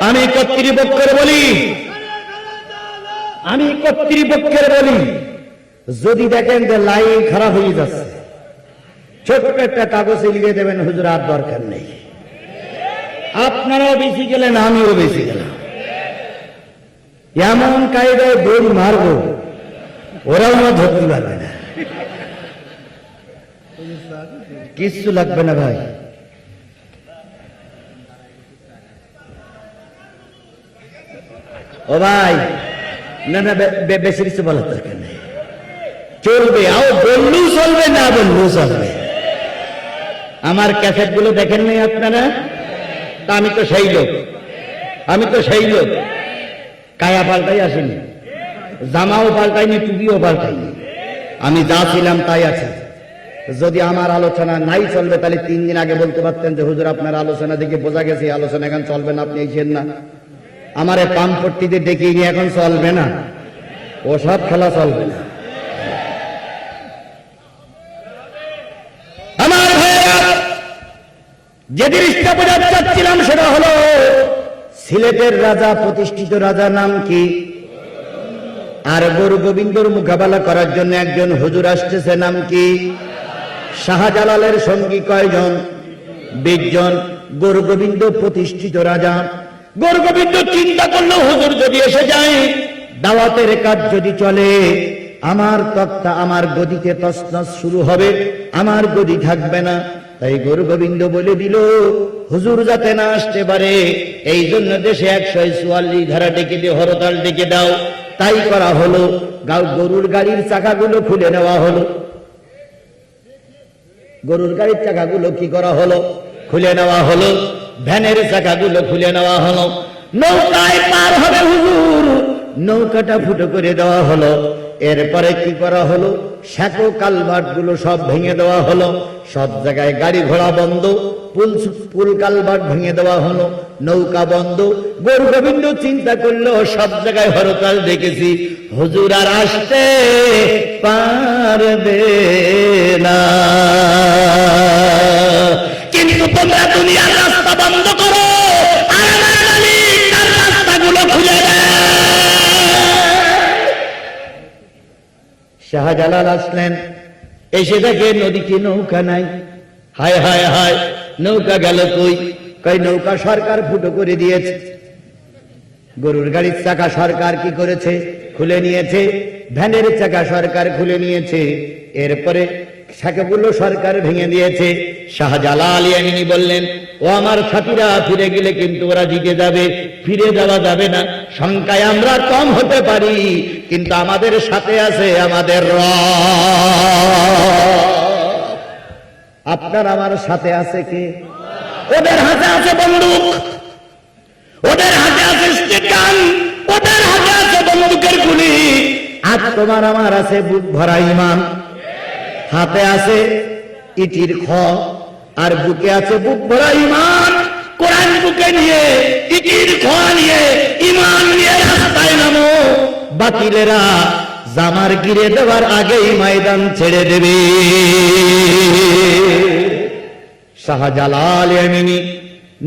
আমি কর্তৃপক্ষের বলি, যদি দেখেন যে লাইন খারাপ হয়ে যাচ্ছে, ছোট্ট একটা কাগজে লিখে দেবেন, হুজুর আর দরকার নেই। আপনারাও বেশি গেলেন, আমিও বেশি গেলাম। এমন কায়দায় দৌড় মারবো, ওরাও না ধরতে পারবে না, কিচ্ছু লাগবে না ভাই। ও ভাই, না না, বেশি কিছু বলার দরকার নেই, চলবে। আও বললেও চলবে, না বললেও চলবে। আমার ক্যাসেট গুলো দেখেন নাই আপনারা? তা আমি তো সেই লোক। কায়া পাল্টাই আসেনি, জামাও পাল্টাইনি, টুপিও পাল্টাইনি, আমি যা ছিলাম তাই আছে। যদি আমার আলোচনা নাই চলবে তাহলে 3 দিন আগে বলতে পারতেন যে হুজুর আপনার আলোচনা দেখে বোঝা গেছে আলোচনা এখন চলবে না, আপনি এইছেন না। আমারে পাম্পট্টিতে ডেকে নিয়ে এখন চলবে না, ওসব খেলা চলবে না। আমার ভাইয়েরা, যে জিনিসটা বোঝাতে চাচ্ছিলাম সেটা হলো সিলেটের রাজা, প্রতিষ্ঠিত রাজা নাম কি? আর গুরু গোবিন্দর মোকাবেলা করার জন্য একজন হুজুর আসতেছে, নাম কি? শাহজালালের সঙ্গী কয়জন? 20 জন। গুরু গোবিন্দ প্রতিষ্ঠিত রাজা। গুরু গোবিন্দ চিন্তা করলো হুজুর যদি এসে যায়, দাওয়াতের কাজ যদি চলে, আমার তক্তা আমার গদিতে তসনস শুরু হবে, আমার গদি থাকবে না। তাই গুরু গোবিন্দ বলে দিল হুজুর যাতে না আসতে পারে, এই জন্য দেশে 144 ধারা ডেকে দিয়ে হরতাল ডেকে দাও। তাই করা হলো। গরুর গাড়ির চাকাগুলো খুলে নেওয়া হলো। গরুর গাড়ির চাকাগুলো কি করা হলো? খুলে নেওয়া হলো। ভ্যানের চাকাগুলো খুলে নেওয়া হলো। নৌকায় পার হবে হুজুর, নৌকাটা ফুটো করে দেওয়া হলো। এরপরে কি করা হলো? শ্যাকো কালভার্ট গুলো সব ভেঙে দেওয়া হলো। সব জায়গায় গাড়ি ঘোড়া বন্ধ, পুল কালভার্ট ভেঙে দেওয়া হলো, নৌকা বন্ধ। গুরু গোবিন্দ চিন্তা করলো সব জায়গায় হরতাল দেখেছি, হুজুর আর আসতে পারবে না, কিন্তু তোমরা দুনিয়ার রাস্তা বন্ধ করো, আর আমার মালিক তার রাস্তাগুলো খুলে দেয়। শাহজালাল আসলেন, এসে দেখে নদীতে নৌকা নাই। হায় হায় হায়, নৌকা গেল কই? কই নৌকা সরকার ফুটো করে দিয়েছে। গরুর গাড়ির চাকা সরকার কি করেছে? খুলে নিয়েছে। ভ্যানের চাকা সরকার খুলে নিয়েছে। এরপরে শাখাগুলো সরকার ভেঙে দিয়েছে। শাহজালাল ইয়ামিনী বললেন, ও আমার সাথীরা, ফিরে গেলে কিন্তু ওরা জিতে যাবে, ফিরে যাওয়া যাবে না। সংখ্যায় আমরা কম হতে পারি, কিন্তু আমাদের সাথে আছে আমাদের রব। আপনার আমার সাথে আছে কে? ওদের হাতে আছে বন্দুক, ওদের হাতে আছে স্টিকান, ওদের হাতে আছে বন্দুকের গুলি। আজ তোমার আমার আছে বুক ভরা ঈমান, হাতে আছে ইটির খ, আর বুকে আছে বুক ভরা ঈমান। কোরআন বুকে নিয়ে, ইটির খ নিয়ে, ঈমান নিয়ে রাস্তায় নামো। বাতিলেরা জামার গিরে দেওয়ার আগেই ময়দান ছেড়ে দেবে। শাহজালাল ইয়ামিনী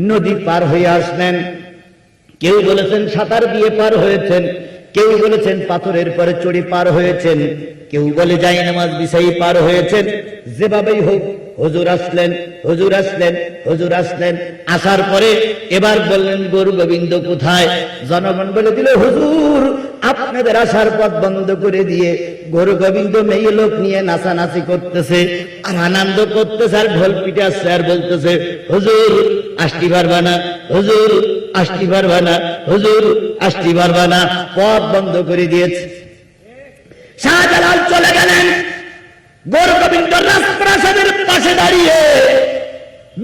নদী পার হয়ে আসলেন। কেউ বলেছেন সাঁতার দিয়ে পার হয়েছেন, কেউ বলেছেন পাথরের পরে চড়ে পার হয়েছেন, কেউ বলে যাই নামাজ বিছাই পার হয়েছেন। যেভাবেই হোক হুজুর আসলেন, হুজুর আসলেন, হুজুর আসলেন। আসার পরে এবার বললেন গুরু গোবিন্দ কোথায়? জনগণ বলে দিল হুজুর আপনাদের আসার পথ বন্ধ করে দিয়ে গুরু গোবিন্দ মেয়ে লোক নিয়ে নাচানাচি করতেছে আর আনন্দ করতেছে আর ঢোল পিটাচ্ছে আর বলতেছে হুজুর আসতে পারবা না, হুজুর আসতে পারবা না, হুজুর আসতে পারবা না। পথ বন্ধ করে দিয়েছে। শাহজালাল চলে গেলেন। গুরু গোবিন্দ রাজপ্রাসাদের পাশে দাঁড়িয়ে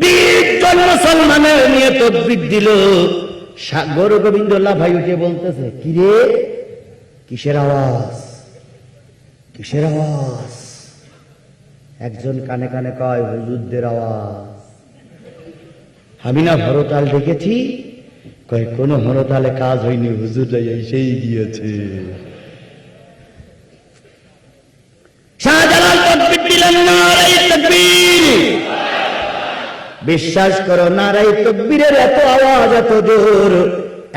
20 জন মুসলমানের নিয়ে তাকবীর দিল। গুরু গোবিন্দ লাফাই উঠে বলতেছে, কিরে কিসের আওয়াজ, কিসের আওয়াজ? একজন কানে কানে কয় হুজুরদের আওয়াজ। আমি না হরতাল দেখেছি, কয় কোন হরতালে কাজ হয়নি, হুজুর এসেই গিয়েছে। শাহজালাল তাকবীর দিলেন, নারায়ে তাকবীর। বিশ্বাস করো নারায়ে তাকবীরের এত আওয়াজ, এত জোর,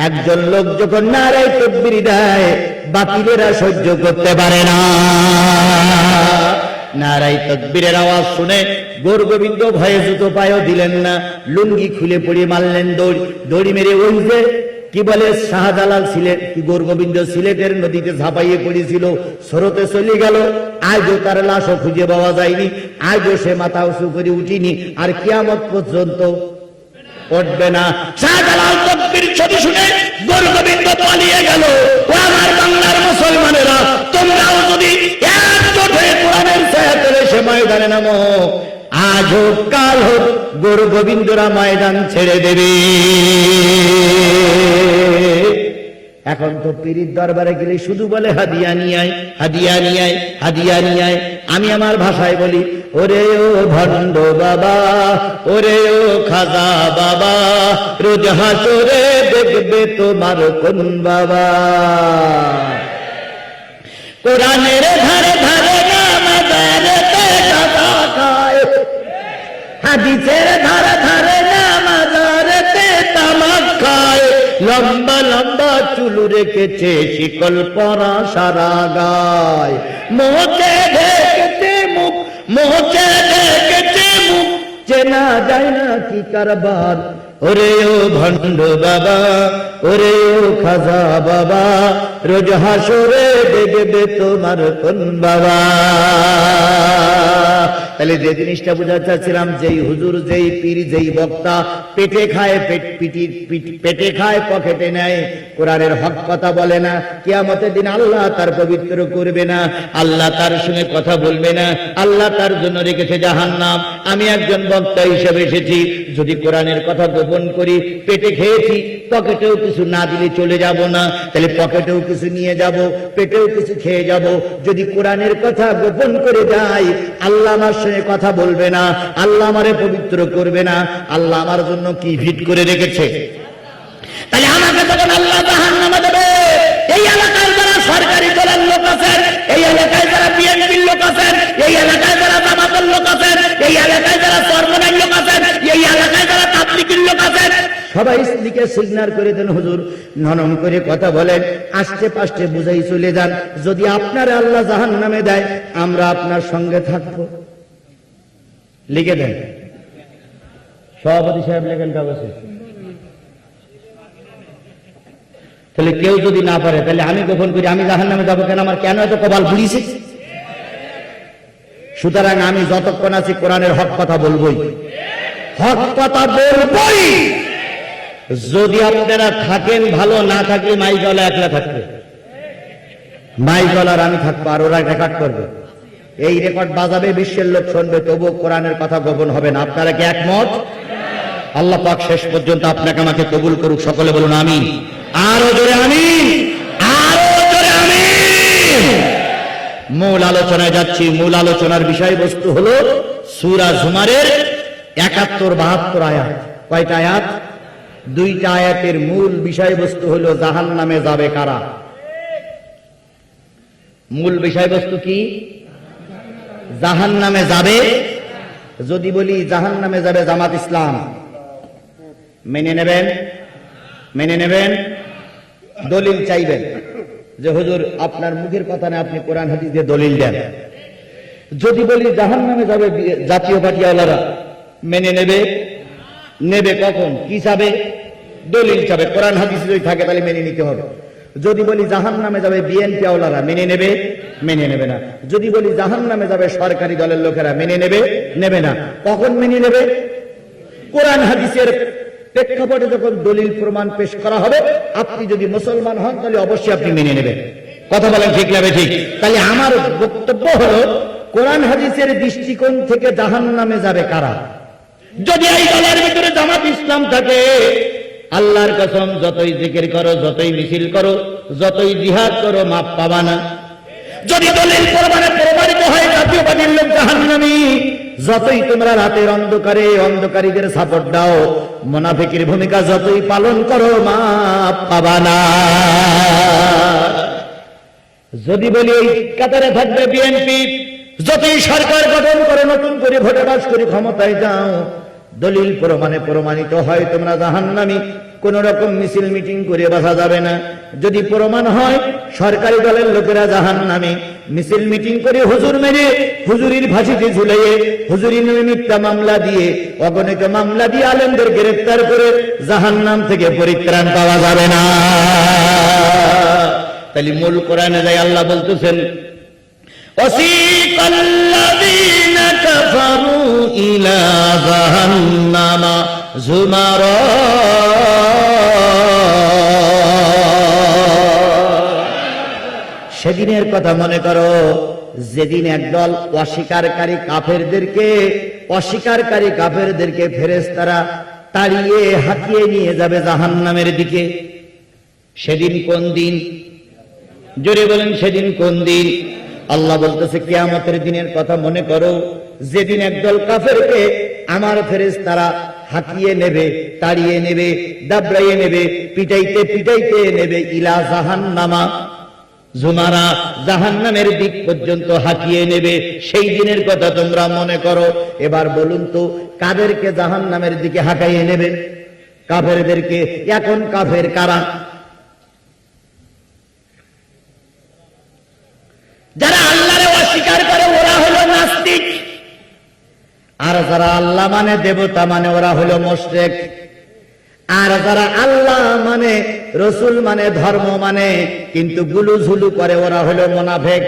একজন লোক যখন নারায়ে তাকবীর দেয় বাতিলেরা সহ্য করতে পারে না। নারায়ে তাকবীরের আওয়াজ শুনে গুরু গোবিন্দ ভয়ে জুতো পায়ও দিলেন না, লুঙ্গি খুলে পড়ে মারলেন দড়ি। দড়ি মেরে ওই যে কি বলে শাহজালাল সিলেট, গুরু গোবিন্দ সিলেটের নদীতে ঝাঁপাইয়ে পড়েছিল, স্রোতে চলে গেল। আজও তার লাশও খুঁজে পাওয়া যায়নি, আজও সে মাথা উঁচু করে উঠিনি, আর কিয়ামত পর্যন্ত উঠবে না। শাহজালাল তাকবীর ছবি শুনে গুরু গোবিন্দ পালিয়ে গেল। ও আমার বাংলার মুসলমানেরা, তোমরাও যদি একজোট হয়ে কোরআনের ছায়া তলে সে ময়দানে নামো, আজ হোক কাল হোক গুরু গোবিন্দরা ময়দান ছেড়ে দেবে। এখন তো পীরের দরবারে গেলে শুধু বলে হাদিয়া নিয়ে আয়, হাদিয়া নিয়ে আয়, হাদিয়া নিয়ে আয়। আমি আমার ভাষায় বলি, ওরে ও ভণ্ড বাবা, ওরে ও খাজা বাবা, রোজ হাসরে দেখবে তোমার কোন বাবা। কোরআনের ধারে ধারে নামাজের টাকা খায়, হাদিসের ধারে ধারে নামাজের তামাক খায়, লম্বা লম্বা চুল রেখেছে শিকল পরা সারা গায়, মোচে ঢেকেছে মুখ, মোচে ঢেকেছে মুখ, চেনা যায় না কি কারবার। ওরে ও ভণ্ড বাবা, ওরে ও খাজা বাবা, রোজ হাসরে দেখবে তোমার কোন বাবা। তাহলে যে জিনিসটা বোঝাতে চাচ্ছিলাম, যেই হুজুর, যেই পীর, যেই বক্তা পেটে খায়, পেটে খায় পকেটে নেয়, কোরআনের হক কথা বলে না, কিয়ামতের দিন আল্লাহ তার পবিত্র করবে না, আল্লাহ তার সঙ্গে কথা বলবে না, আল্লাহ তার জন্য রেখেছে জাহান্নাম। আমি একজন বক্তা হিসেবে এসেছি, যদি কোরআনের কথা গোপন করি, পেটে খেয়েছি, পকেটেও কিছু না দিলে চলে যাব না, তাহলে পকেটেও কিছু নিয়ে যাব, পেটেও কিছু খেয়ে যাব। যদি কোরআনের কথা গোপন করে যাই, আল্লাহ আমার সঙ্গে কথা বলবে না, আল্লাহ আমারে পবিত্র করবে না, আল্লাহ আমার জন্য কি ভিট করে রেখেছে। তাহলে আমাকে যখন আল্লাহ জাহান্নামে দেবে, এই এলাকায় যারা সরকারি দলের লোক আছেন, এই এলাকায় যারা বিএনপির লোক আছেন, এই এলাকায় যারা জামাতের লোক আছেন, এই এলাকায় যারা চরমনাইর লোক আছেন, এই এলাকায় যারা তাবলীগের লোক আছেন, সবাই লিখে সিগনাল করে দেন, হুজুর নরম করে কথা বলেন, আস্তে পাস্তে বুঝাই চলে যান, যদি আপনার আল্লাহ জাহান্নামে দেয়, আমরা আপনার সঙ্গে থাকবো। লিখে দেন। সভাপতি সাহেব লেখেন কাগজে। তাহলে কেউ যদি না পারে, তাহলে আমি গোপন করি, আমি জাহান্নামে যাবো কেন? আমার কেন এত কপাল পুড়িয়েছে? সুতরাং আমি যতক্ষণ আছি কোরআনের হক কথা বলবোই, হক কথা বলবোই। যদি আপনারা থাকেন ভালো, না থাকলে মাইকওয়ালা একলা থাকবে, মাইকওয়ালার আমি থাকবো, আর ওরা রেকর্ড করবে, এই রেকর্ড বাজাবে, বিশ্বের লোক শুনবে, তবু কোরআনের কথা গোপন হবে না। আপনারা কি একমত? আল্লাহ পাক শেষ পর্যন্ত আপনাকে আমাকে কবুল করুক, সকলে বলুন আমিন। আরো জোরে আমিন, আরো জোরে আমিন। মূল আলোচনায় যাচ্ছি। মূল আলোচনার বিষয়বস্তু হলো সূরা জুমারের 71-72 আয়াত। কয়টা আয়াত? 2টা আয়াতের মূল বিষয়বস্তু হলো জাহান্নামে যাবে কারা। মূল বিষয়বস্তু কি? জাহান্নামে যাবে। যদি বলি জাহান্নামে যাবে জামাত ইসলাম, মেনে নেবেন? মেনে নেবেন? দলিল চাইবেন যে হুজুর আপনার মুখের কথা না, আপনি কোরআন হাদিস দিয়ে দলিল দেন। যদি বলি জাহান্নামে যাবে জাতীয় পার্টিওয়ালারা, মেনে নেবে? নেবে কখন? কি চাবে? দলিল চাবে। কোরআন হাদিস যদি থাকে তাহলে মেনে নিতে হবে। যদি বলি জাহান্নামে যাবে বিএনপি ওয়ালারা, মেনে নেবে? মেনে নেবে না। যদি বলি জাহান্নামে যাবে সরকারি দলের লোকেরা, মেনে নেবে? নেবে না। কখন মেনে নেবে? কোরআন হাদিসের প্রেক্ষাপটে যখন দলিল প্রমাণ পেশ করা হবে। আপনি যদি মুসলমান হন তাহলে অবশ্যই আপনি মেনে নেবেন। কথা বলেন ঠিক না ঠিক? তাহলে আমার বক্তব্য হলো, কোরআন হাদিসের দৃষ্টিকোণ থেকে জাহান্নামে যাবে কারা? যদি এই দলের ভিতরে জামাত ইসলাম থাকে, আল্লাহর কসম, যতই জিকির করো, যতই মিছিল করো, যতই জিহাদ করো, মাপ পাবা না। যদি দলিল প্রমাণে প্রমাণিত হয় জাতীয় পার্টির লোক জাহান্নামী, যতই তোমরা রাতের অন্ধকারে অন্ধকারীদের সাপোর্ট দাও, মুনাফিকের ভূমিকা যতই পালন করো, মাপ পাবা না। যদি বলি এই কাতারে থাকবে বিএনপি, যতই সরকার গঠন করে, নতুন করে ভোটে পাস করে ক্ষমতায় যাও, দলিল প্রমাণে প্রমাণিত হয় তোমরা জাহান্নামী, কোন রকম মিছিল মিটিং করে বাঁচা যাবে না। যদি প্রমাণ হয় সরকারি দলের লোকেরা জাহান্নামী, মিছিল মিটিং করে হুজুর মেরে, হুজুরির ফাঁসিতে ঝুলিয়ে, হুজুরি নামে মিথ্যা মামলা দিয়ে, অগণিত মামলা দিয়ে আলেমদের গ্রেফতার করে জাহান্নাম থেকে পরিত্রাণ পাওয়া যাবে না। তাহলে মূল কোরআনে যাই আল্লাহ বলতেছেন, ওয়াসিকাল্লাযীনা কাফারু ইলা জাহান্নামা যুমারা। সেদিনের কথা মনে করো, যেদিন একদল অস্বীকারী কাফেরদেরকে ফেরেশতারা তাড়িয়ে হাঁকিয়ে নিয়ে যাবে জাহান্নামের দিকে। সেদিন কোন দিন? জোরে বলেন, সেদিন কোন দিন? আল্লাহ বলতেছে কিয়ামতের দিনের কথা মনে করো, যেদিন একদল কাফেরকে আমার ফেরেশতারা হাঁকিয়ে নেবে, তাড়িয়ে নেবে, দাবড়াইয়ে নেবে, পিটাইতে পিটাইতে নেবে ইলা জাহান্নামা জুমারা, জাহান্নামের দিক পর্যন্ত হাঁকিয়ে নেবে। সেই দিনের কথা তোমরা মনে করো। এবার বলুন তো, কাদেরকে জাহান্নামের দিকে হাঁকাইয়ে নেবে? কাফেরদেরকে। এখন কাফের কারা? যারা আল্লাহরে অস্বীকার করে ওরা হলো নাস্তিক, আর যারা আল্লাহ মানে, দেবতা মানে, ওরা হলো মুশরিক। আর যারা আল্লাহ মানে, রসুল মানে, ধর্ম মানে, কিন্তু গুলুঝুলু করে, ওরা হলো মুনাফিক।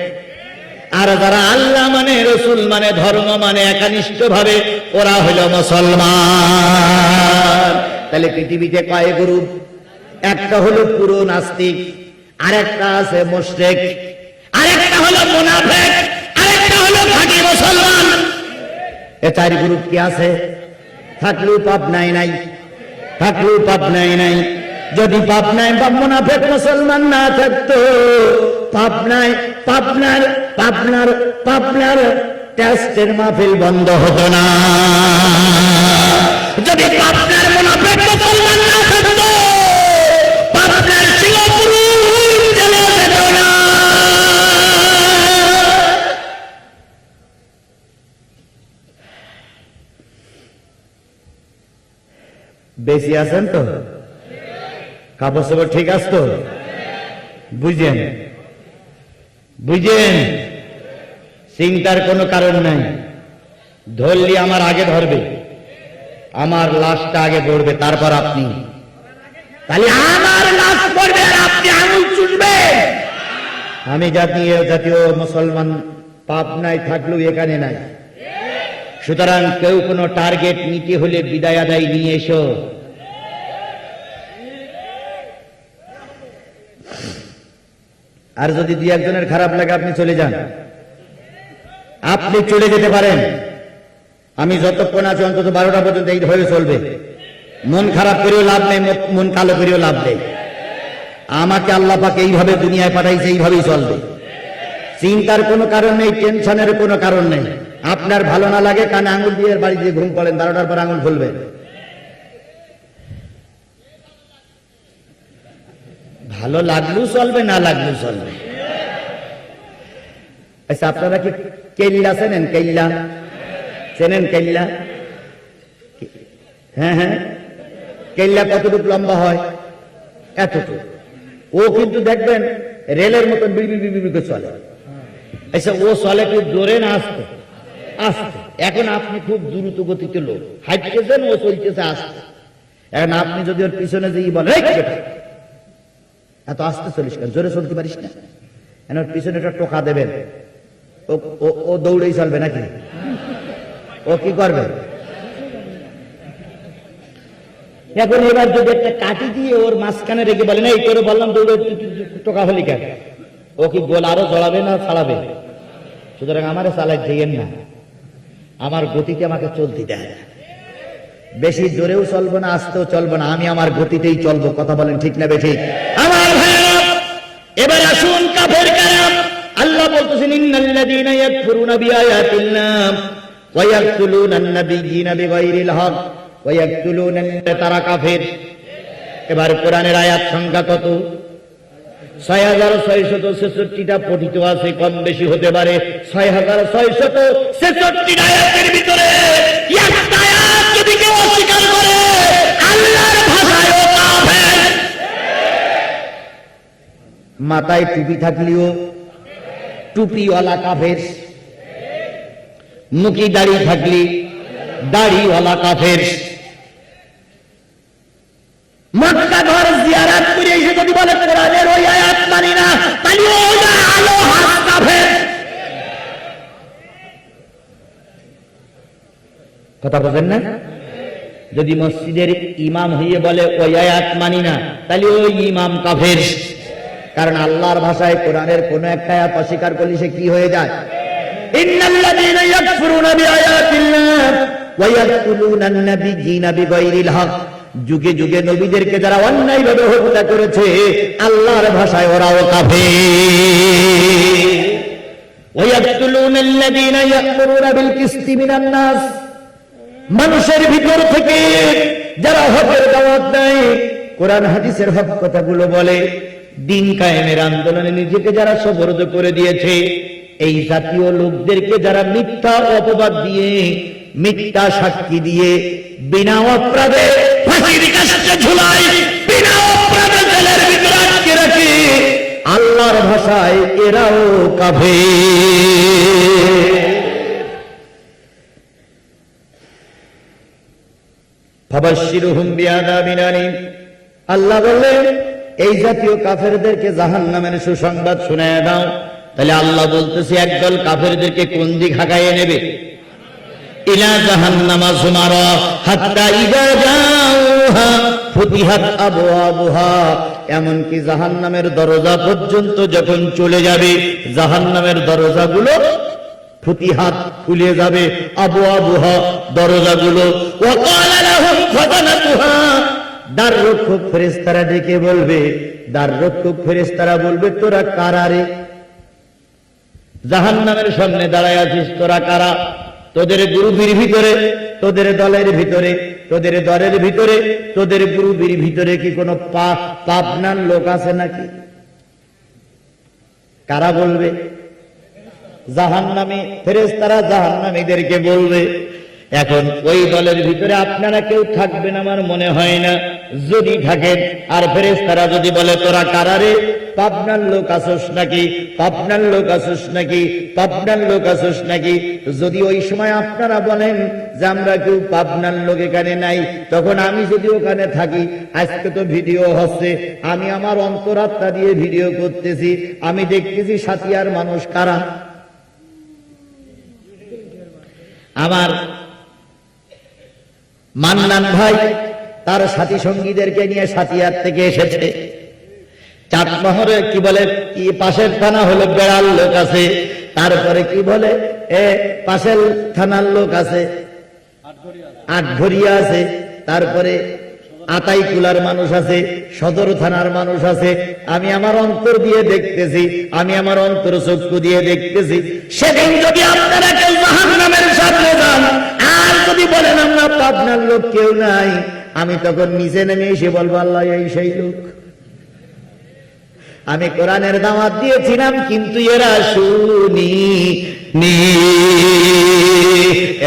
আর যারা আল্লাহ মানে, রসুল মানে, ধর্ম মানে, একনিষ্ঠ ভাবে, ওরা হলো মুসলমান। তাহলে পৃথিবীতে কয় গ্রুপ? একটা হলো পুরো নাস্তিক, আরেকটা আছে মুশরিক, আরেকটা হলো মুনাফিক, আরেকটা হলো খাঁটি মুসলমান। এ চার গ্রুপ কি আছে? থাকলেও পাপ নাই নাই, থাকলেও পাপ নাই নাই। যদি পাপ নাই বা মুনাফিক মুসলমান না থাকতো, পাপনার টেস্টের মাহফিল বন্ধ হতো না। যদি পাপনার মুনাফিক মুসলমান না থাকতো, পাপনার ছিল জেলে যেত না। বেশি আছেন তো? কাপড় সাপড় ঠিক আছে তো? বুঝেন বুঝেন, চিন্তার কোনো কারণ নাই। ধরলি আমার আগে ধরবে, আমার লাশটা আগে পড়বে, তারপর আপনি। তাহলে আমার লাশ পড়বে আর আপনি আঙুল চুষবেন। আমি জাতীয় মুসলমান, পাপ নাই থাকলেও এখানে নাই। সুতরাং কেউ কোনো টার্গেট নিতে হলে বিদায় আদায় নিয়ে এসো। আর যদি দুই একজনের খারাপ লাগে আপনি চলে যান, আপনি চলে যেতে পারেন। আমি যতক্ষণ আছি অন্তত 12টা পর্যন্ত এই হয়ে চলবে। মন খারাপ করেও লাভ নেই, মন কালো করেও লাভ নেই। আমাকে আল্লাহ পাক এইভাবে দুনিয়ায় পাঠাইছে, এইভাবেই চলবে। চিন্তার কোনো কারণ নেই, টেনশনের কোনো কারণ নেই। আপনার ভালো না লাগে কানে আঙুল দিয়ে বাড়ি দিয়ে ঘুম পড়েন, 12টার পর আঙুল খুলবে। ভালো লাগলেও চলবে, না লাগলেও চলবে। আচ্ছা, আপনারা কি কেল্লা চেনেন? কেল্লা চেনেন? কেল্লা, হ্যাঁ হ্যাঁ, কেল্লা কতটুকু লম্বা হয়? এতটুকু। ও কিন্তু দেখবেন রেলের মতন বিড়বিড় বিড়বিড় করে চলে। আচ্ছা, ও চলে কি জোরে না আস্তে? আস্তে। এখন আপনি খুব দ্রুত গতিতে লোক হাঁটতেছেন, ও চলতেছে আস্তে। এখন আপনি যদি ওর পিছনে যে বলেন এত আস্তে চলিস কেন, জোরে চলতে পারিস না, ওর পিছনে একটা টোকা দেবেন, ও দৌড়েই চলবে নাকি? ও কি করবে? এখন এবার যদি একটা কাটি দিয়ে ওর মাঝখানে রেখে বলেন এই করে বললাম দৌড়ে টোকা হলি কেন, ও কি গোল আরো জড়াবে না ছাড়াবে? সুতরাং আমারে চালাই দিয়েন না, আমার গতিতে আমাকে চলতে দেয়। বেশি জোরেও চলবো না, আস্তেও চলবো না, আমি আমার গতিতেই চলবো। কথা বলেন ঠিক না বেঠিক? আমার ভাইরা, এবার আসুন কাফের কারাম। আল্লাহ বলতেছেন ইন্নাল্লাযীনা ইয়াকফুরুনা বিআয়াতিল্লাহ ওয়া ইয়াকতুলুনান নাবিয়্যিনা বিগাইরিল হক ওয়া ইয়াকতুলুনা, তারা কাফের। এবার কোরআনের আয়াত সংখ্যা কত? 6666টা পঠিত আছে, কম বেশি হতে পারে। 6666 আয়াতের ভিতরে একটা আয়াত যদি কেউ অস্বীকার করে, আল্লাহর ভাষায় ও কাফের। মাথায় টুপি থাকলেও টুপিওয়ালা কাফের, মুখি দাড়ি থাকলে দাড়িওয়ালা কাফের। মক্কা ঘর জিয়ারত করে এসে যদি বলে কোরআনের ওই আয়াত মানি না, তাহলে ওটা আলো হাত কাফের। কথা বলেন না? যদি মসজিদের ইমাম হয়ে বলে ওই আয়াত মানি না, তাহলে ওই ইমাম কাফের। কারণ আল্লাহর ভাষায় কোরআনের কোন একটা আয়াত অস্বীকার করলে সে কি হয়ে যায়? ইন্নাল্লাযীনা ইয়াকফুরুনা বিআয়াতিল্লাহ ওয়া ইয়াকতুলুনান নাবিয়্যিনা বিগাইরিল হক যুগে যুগে নবীদেরকে যারা অন্যায়ভাবে হত্যা করেছে, আল্লাহর ভাষায় ওরাও কাফের। ওয়ায়াকতুলুনা আল্লাযীনা ইয়া'মুরুনা বিল কিসতি মিনান নাস, মানুষের ভিতর থেকে যারা হকের দাওয়াত দেয়, কোরআন হাদিসের হক কথাগুলো বলে, দিন কায়েমের আন্দোলনে নিজেকে যারা সুপর্দ করে দিয়েছে, এই জাতীয় লোকদেরকে যারা মিথ্যা অপবাদ দিয়ে, মিথ্যা সাক্ষী দিয়ে, বিনা অপরাধে ফাঁসির কাছে ঝুলায়, বিনা অপরাধে জেলের ভিতরে আটকে রাখে, আল্লাহর ভাষায় এরাও কাফের। ফাবাশশিরহুম বিআযাবিন আলীম, আল্লাহ বললেন এই জাতীয় কাফেরদেরকে জাহান্নামের সুসংবাদ শোনায় দাও। তাহলে আল্লাহ বলতেছে একদল কাফেরদেরকে কোন দিক হাঁকাইয়ে নেবে? ইলা জাহান্নামা যুমারা হাত্তা ইযা জাউহা ফুতিহাত আবওয়াবুহা, এমনকি জাহান্নামের দরজা পর্যন্ত যখন চলে যাবে, জাহান্নামের দরজাগুলো ফুতিহাত খুলে যাবে, আবওয়াবুহা দরজাগুলো, ওয়া ক্বালা লাহুম খাযানাতুহা, দ্বাররক্ষক ফেরেশতারা ডেকে বলবে, দ্বাররক্ষক ফেরেশতারা বলবে তোরা কারা রে? জাহান্নামের সামনে দাঁড়ায় আছিস, তোরা কারা? তোদের গ্রুপের ভিতরে, তোদের দলের ভিতরে, তোদের দলের ভিতরে, তোদের গ্রুপের ভিতরে কি কোনো পাপনান লোক আছে নাকি? কারা বলবে? জাহান্নামী ফেরেশতারা জাহান্নামীদেরকে বলবে। এখন ওই দলের ভিতরে আপনারা কেউ থাকবেন আমার মনে হয় না, যদি থাকেন আর ফেরেশতারা যদি বলে তোরা কারা রে? পাবনার লোক আসোস নাকি? পাবনার লোক আসোস নাকি? পাবনার লোক আসোস নাকি? যদি ওই সময় আপনারা বলেন যে আমরা কেউ পাবনার লোক এখানে নাই, তখন আমি যদি ওখানে থাকি, আজকে তো ভিডিও হচ্ছে, আমি আমার অন্তরাত্মা দিয়ে ভিডিও করতেছি, আমি দেখতেছি সাথিয়ার মানুষ কারা। আমার মান্নান ভাই তার সাথী সঙ্গীদেরকে নিয়ে সাথিয়ার থেকে এসেছে। চাটমোহরে কি বলে, পাশের থানা হলো বেড়াল লোক আছে, তারপরে কি বলে পাশের থানার লোক আছে, আটঘরিয়া আছে, তারপরে আতাইকুলার মানুষ আছে, সদর থানার মানুষ আছে। আমি আমার অন্তর দিয়ে দেখতেছি, আমি আমার অন্তর চক্ষু দিয়ে দেখতেছি। সেদিন যদি আপনারা কেউ জাহান্নামের সামনে যান আর যদি বলেন আমরা পাবনার লোক কেউ নাই, আমি তখন নিচে নেমে এসে বলবো আল্লাহ এই সেই লোক। আমি কোরআনের দাওয়াত দিয়েছিলাম কিন্তু এরা শুনিনি।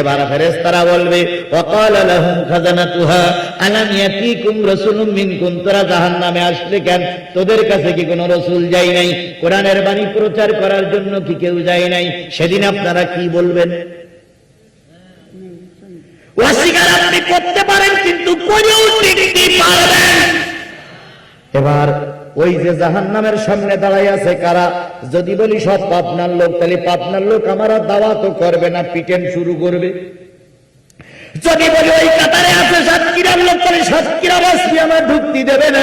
এবার ফেরেশতারা বলবে ওয়াকালা লাহুম খাজানাতুহা আলাম ইয়াতিকুম রাসূলুম মিনকুম, তোরা জাহান্নামে আসলে কেন? তোদের কাছে কি কোনো রাসূল যায় নাই? কোরআনের বাণী প্রচার করার জন্য কি কেউ যায় নাই? সেদিন আপনারা কি বলবেন? অস্বীকার আপনি করতে পারেন কিন্তু করেও টিকতে পারবেন। এবার ওই যে জাহান্নামের সামনে দাঁড়ায় আছে কারা? যদি বলি সব পাবনার লোক, তাহলে পাবনার লোক আমার দাওয়াতও করবে না, পিটেন শুরু করবে। যদি বলি ওই কাতারে আছে সাতক্ষীরার লোক, তাহলে সাতক্ষীরা বাসী আমার ঢুকতে দেবে না।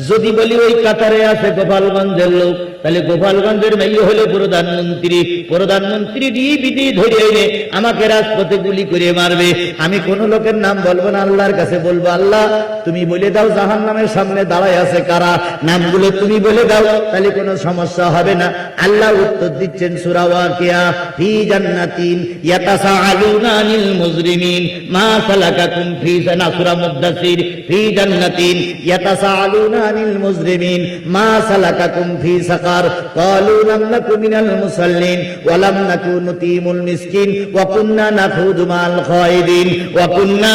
যদি বলি ওই কাতারে আছে গোপালগঞ্জের লোক, তাহলে গোপালগঞ্জের মেয়ে হলে প্রধানমন্ত্রী, প্রধানমন্ত্রী ডিবিডি ধরে এনে আমাকে রাজপথে গুলি করে মারবে। আমি কোন লোকের নাম বলবো না, আল্লাহর কাছে বলবো আল্লাহ তুমি বলে দাও জাহান্নামের সামনে দাঁড়ায় আছে কারা, নামগুলো তুমি বলে দাও, তাহলে কোনো সমস্যা হবে না। আল্লাহ উত্তর দিচ্ছেন সূরা ওয়াকিয়া, ফি জান্নাতিন ইয়াতাসাআলুনা আনিল মুজরিমিন মা সালাকাকুম ফি সূরা মুদ্দাসির, ফি জান্নাতিন ইয়াতাসাআলুনা আনিল মুজরিমিন মা সালাকাকুম ফি সাকার ক্বালু লাম নাকু মিনাল মুসাল্লিন ওয়া লাম নাকু নুতিমুল মিসকিন ওয়া কুননা নাখুযু মাল খায়িদিন ওয়া কুননা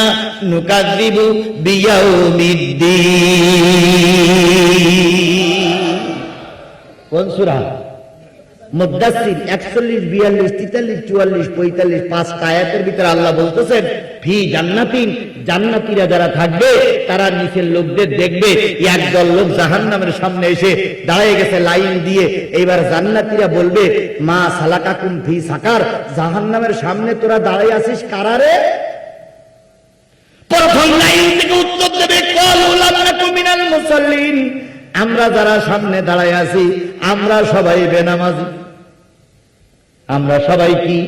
নুকাযযিবু বিয়াউমিদ্দিন। কোন সূরা? মুদ্দাসির 41, 42, 43, 44, 45 পাঁচটা আয়াতের ভিতরে আল্লাহ বলতেছেন ফি জান্নাতিন, জান্নাতীরা যারা থাকবে তারা নিচের লোকদের দেখবে একদল লোক জাহান্নামের সামনে এসে দাঁড়িয়ে গেছে লাইন দিয়ে। এইবার জান্নাতীরা বলবে মা সালাকাকুম ফি সাকার, জাহান্নামের সামনে তোরা দাঁড়িয়ে আছিস কারা রে? প্রথম লাইন থেকে উত্তর দেবে ক্বালু লাম নাকু মিনাল মুসাল্লিন, আমরা যারা সামনে দাঁড়ায় আছি আমরা সবাই বেনামাজি, আমরা সবাই কি?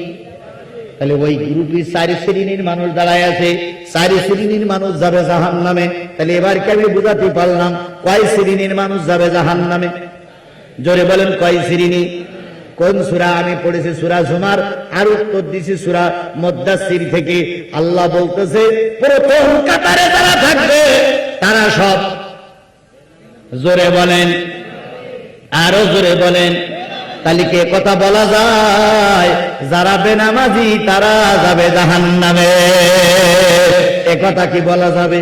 তাহলে ওই গ্রুপে 4 শ্রেণীর মানুষ দাঁড়ায় আছে, 4 শ্রেণীর মানুষ যাবে জাহান্নামে। তাহলে এবার কি আমি বুঝাতে পারলাম কয় শ্রেণীর মানুষ যাবে জাহান্নামে? জোরে বলেন কয় শ্রেণী? কোন সূরা আমি পড়েছি? সূরা জুমার। আর উত্তর দিছি সূরা মুদ্দাসসির থেকে। আল্লাহ বলতেছে প্রথম কাতারে যারা থাকবে তারা সব, জোরে বলেন, আরো জোরে বলেন। তাহলে কে কথা বলা যায় যারা বেনামাজি তারা যাবে জাহান্নামে, এ কথা কি বলা যাবে?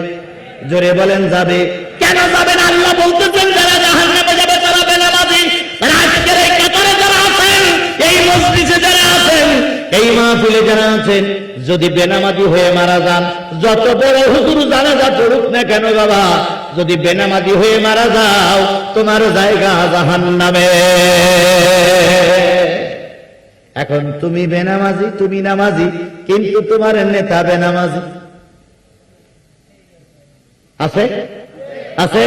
জোরে বলেন যাবে। কেন যাবে না? আল্লাহ বলতেছেন যারা জাহান্নামে যাবে তারা বেনামাজি। আজকের এই কাতারে যারা আছেন, এই মজলিসে যারা আছেন, এই মাহফিলে যারা আছেন, যদি বেনামাজি হয়ে মারা যান, যত বড় হুজুর জানাজা পড়ুক না কেন বাবা, যদি বেনামাজি হয়ে মারা যাও তোমার জায়গা জাহান্নামে। এখন তুমি বেনামাজি, তুমি নামাজি, কিন্তু তোমার নেতা বেনামাজি আছে আছে।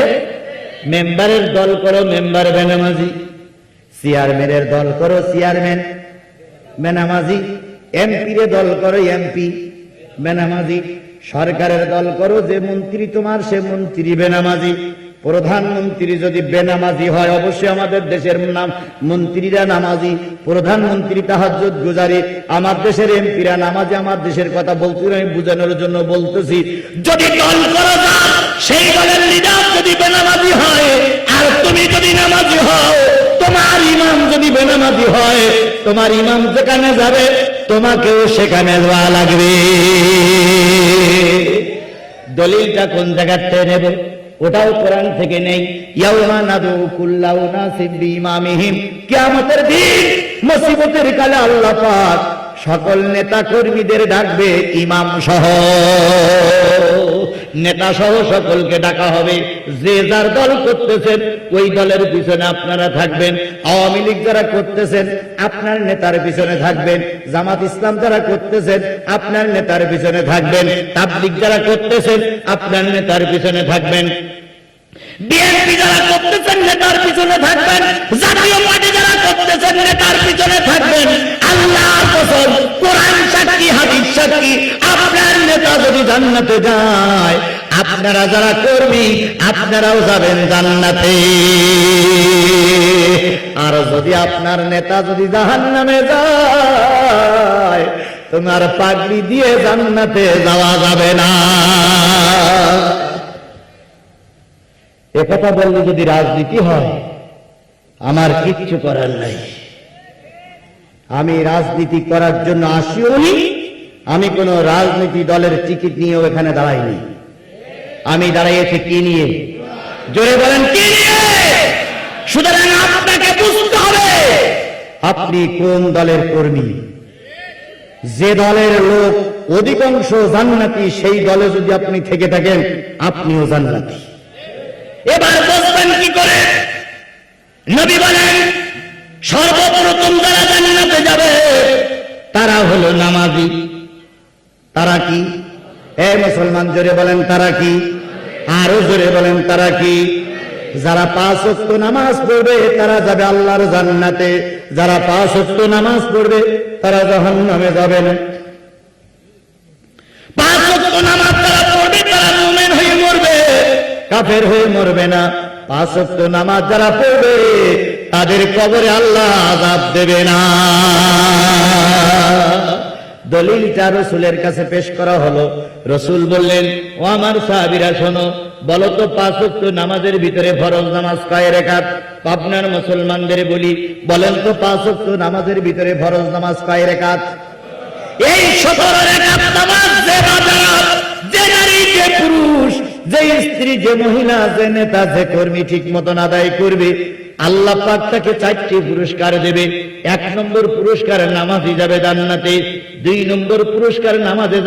মেম্বারের দল করো, মেম্বার বেনামাজি। চেয়ারম্যানের দল করো, চেয়ারম্যান বেনামাজি। এমপির দল করো, এমপি বেনামাজি। সরকারের দল করো, যে মন্ত্রী তোমার সে মন্ত্রী বেনামাজি। প্রধানমন্ত্রী যদি বেনামাজি হয়, অবশ্যই আমাদের দেশের নাম মন্ত্রীরা নামাজি, প্রধানমন্ত্রী তাহাজ্জুদ গুজারি, আমার দেশের এমপিরা নামাজি। আমার দেশের কথা বলতে আমি বোঝানোর জন্য বলতেছি। যদি দল করা যায়, সেই দলের লিডার যদি বেনামাজি হয়, আর তুমি যদি নামাজি হও, তোমার ইমাম যদি বেনামাজি হয়, তোমার ইমাম যেখানে যাবে তোমাকেও সেখানে যাওয়া লাগবে। দলিলটা কোন জায়গাতে নেব? ওটাও কোরআন থেকে নেই। ইয়াউমা নাদু কুল্লা উনাসিম বিইমামিহিম, কিয়ামতের দিন মুসিবতের কালে আল্লাহ পাক সকল নেতা কর্মীদের ডাকবে, ইমাম সহ, নেতা সহ সকলকে ডাকা হবে। যে যার দল করতেছেন ওই দলের পিছনে আপনারা থাকবেন। আওয়ামী লীগ যারা করতেছেন আপনার নেতার পিছনে থাকবেন। জামাত ইসলাম যারা করতেছেন আপনার নেতার পিছনে থাকবেন। তাবলীগ যারা করতেছেন আপনার নেতার পিছনে থাকবেন। বিএনপি যারা করতেছেন নেতার পিছনে থাকবেন। জাতীয় পার্টি যারা করতেছেন নেতার পিছনে থাকবেন। আল্লাহর কসম, কোরআন সাক্ষী, হাদিস সাক্ষী, আপনার নেতা যদি জান্নাতে যায়, আপনারা যারা কর্মী আপনারাও যাবেন জান্নাতে। আর যদি আপনার নেতা যদি জাহান্নামে যায়, তোমার পাগড়ি দিয়ে জান্নাতে যাওয়া যাবে না। একথা বললে যদি রাজনীতি হয়, আমার কিচ্ছু করার নাই। আমি রাজনীতি করার জন্য আসিওনি। আমি কোন রাজনীতি দলের টিকিট নিয়েও এখানে দাঁড়াইনি। আমি দাঁড়াইয়েছি কি নিয়ে? জোরে বলেন কি নিয়ে? সুতরাং আপনাকে বুঝতে হবে আপনি কোন দলের কর্মী। যে দলের লোক অধিকাংশ জান্নাতি, সেই দলে যদি আপনি থেকে থাকেন আপনিও জান্নাতি। এবার বুঝবেন কি করে? নবী বলেন সর্বপ্রথম যারা জান্নাতে যাবে তারা হলো নামাজি। তারা কি? এ মুসলমান জোরে বলেন তারা কি? আরো জোরে বলেন তারা কি? যারা 5 ওয়াক্ত নামাজ পড়বে তারা যাবে আল্লাহর জান্নাতে। যারা 5 ওয়াক্ত নামাজ পড়বে তারা জাহান্নামে যাবে না। 5 ওয়াক্ত নামাজ যারা পড়বে তারা মুমিন হয়ে মরবে, কাফের হয়ে মরবে না। 5 ওয়াক্ত নামাজ যারা পড়বে তাদের কবরে আল্লাহ আযাব দেবে না। দলিলটা রাসূলের কাছে পেশ করা হলো। রাসূল বললেন, ও আমার সাহাবীরা শোনো, বলো তো 5 ওয়াক্ত নামাজের ভিতরে ফরজ নামাজ কয় রাকাত? আপনার মুসলমানদের বলি, বলেন তো 5 ওয়াক্ত নামাজের ভিতরে ফরজ নামাজ কয় রাকাত? এই 17 রাকাত নামাজ যে বান্দা, যে নারী, যে পুরুষ, যে স্ত্রী, যে মহিলা, যে নেতা, যে কর্মী ঠিক মতন আদায় করবে, আল্লাহ পাক তাকে 4টি পুরস্কার দেবে। 1 নম্বর পুরস্কার নামাজি যাবে জান্নাতে। 2 নম্বর পুরস্কার নামাজি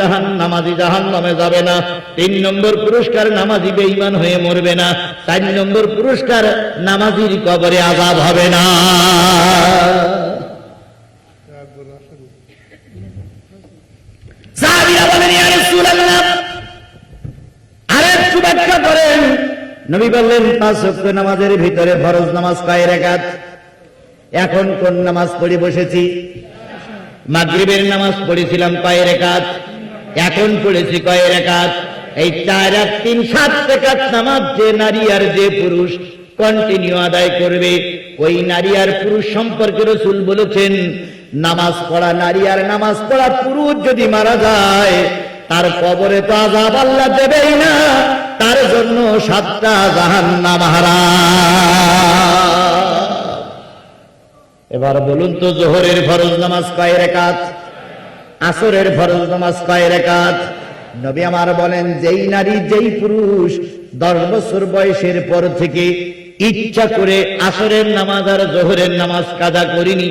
জাহান্নামে যাবে না। 3 নম্বর পুরস্কার নামাজি বেঈমান হয়ে মরবে না। 4 নম্বর পুরস্কার নামাজির কবরে আযাব হবে না। সাহাবীরা বলেন, ইয়া রাসূলুল্লাহ, আরেকটু ব্যাখ্যা করেন। নবী বললেন, 5 ওয়াক্ত নামাজের ভিতরে ফরজ নামাজ কয় রাকাত? এখন কোন নামাজ পড়ে বসেছি? মাগরিবের নামাজ পড়েছিলাম কয় রাকাত? এখন পড়েছি কয় রাকাত? এই 4 আর 3 7 রাকাত নামাজ যে নারী আর যে পুরুষ কন্টিনিউ আদায় করবে, ওই নারী আর পুরুষ সম্পর্কে রাসূল বলেছেন, নামাজ পড়া নারী আর নামাজ পড়া পুরুষ যদি মারা যায়, তার কবরে তো আযাব আল্লাহ দেবেই না, তার জন্য 7টা জাহান্নাম হারাম। এবার বলুন তো, যোহরের ফরজ নামাজ কয় রাকাত? আসরের ফরজ নামাজ কয় রাকাত? নবী আমার বলেন, যেই নারী যেই পুরুষ 10 বছর বয়সের পর থেকে ইচ্ছা করে আসরের নামাজ আর যোহরের নামাজ কাজা করিনি,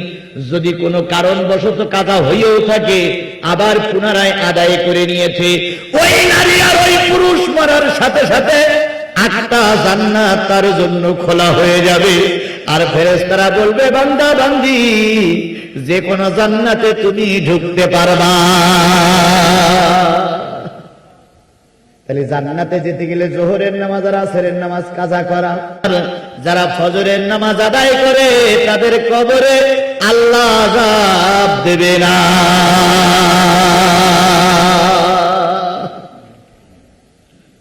যদি কোনো কারণবশত কাজা হইয়াও থাকে আবার পুনরায় আদায় করে নিয়েছে, ওই নারী আর ওই পুরুষ মরার সাথে সাথে 8টা জান্নাত তার জন্য খোলা হয়ে যাবে। আর ফেরেশতারা বলবে, বান্দা বান্দি, যে কোনো জান্নাতে তুমি ঢুকতে পারবা। তাহলে জান্নাতে যেতে গেলে যোহরের নামাজ আর আসরের নামাজ কাজা করা। যারা ফজরের নামাজ আদায় করে তাদের কবরে আল্লাহ আযাব দেবে না।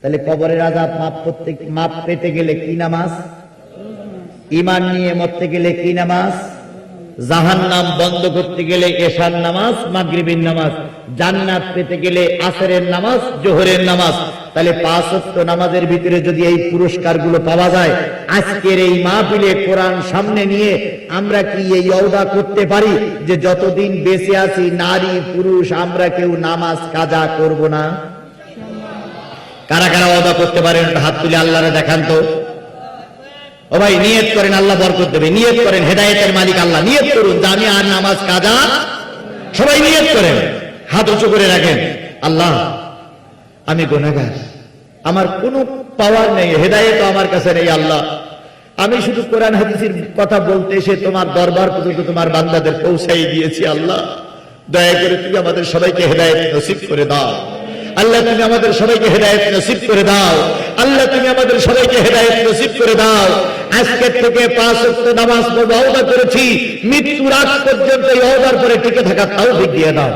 তাহলে কবরের আযাব মাপ পেতে গেলে কি নামাজ? ঈমান নিয়ে মরতে গেলে কি নামাজ? জাহান্নাম বন্ধ করতে গেলে এশার নামাজ, মাগরিবের নামাজ। জান্নাত পেতে গেলে আসরের নামাজ, যোহরের নামাজ। তাহলে 5 ওয়াক্ত নামাজের ভিতরে যদি এই পুরস্কারগুলো পাওয়া যায়, আজকের এই মাহফিলে কোরআন সামনে নিয়ে আমরা কি এই ওয়াদা করতে পারি যে যতদিন বেঁচে আছি নারী পুরুষ আমরা কেউ নামাজ কাজা করব না? কারা কারা ওয়াদা করতে পারেন হাত তুলে আল্লাহরে দেখান তো। ও ভাই, নিয়ত করেন, আল্লাহ বরকত দেবে। নিয়ত করেন, হেদায়েতের মালিক আল্লাহ। নিয়ত করুন যে আমি আর নামাজ কাজা। সবাই নিয়ত করেন, হাত উঁচু করে রাখেন। আল্লাহ, আমি গুনাহগার, আমার কোনো পাওয়ার নেই, হেদায়েত আমার কাছে নেই। আল্লাহ, আমি শুধু কোরআন হাদিসের কথা বলতে এসে তোমার দরবার পর্যন্ত তোমার বান্দাদের পৌঁছাই দিয়েছি। আল্লাহ, দয়া করে তুমি আমাদের সবাইকে হেদায়েত নসিব করে দাও। আল্লাহ, তুমি আমাদের সবাইকে হেদায়েত নসিব করে দাও। আল্লাহ, তুমি আমাদের সবাইকে হেদায়েত নসিব করে দাও। আজকের থেকে 5 ওয়াক্ত নামাজ পড়ব ওয়াদা করেছি, মৃত্যুর আগ পর্যন্ত এই ওয়াদার পরে টিকে থাকার তৌফিক দিয়ে দাও।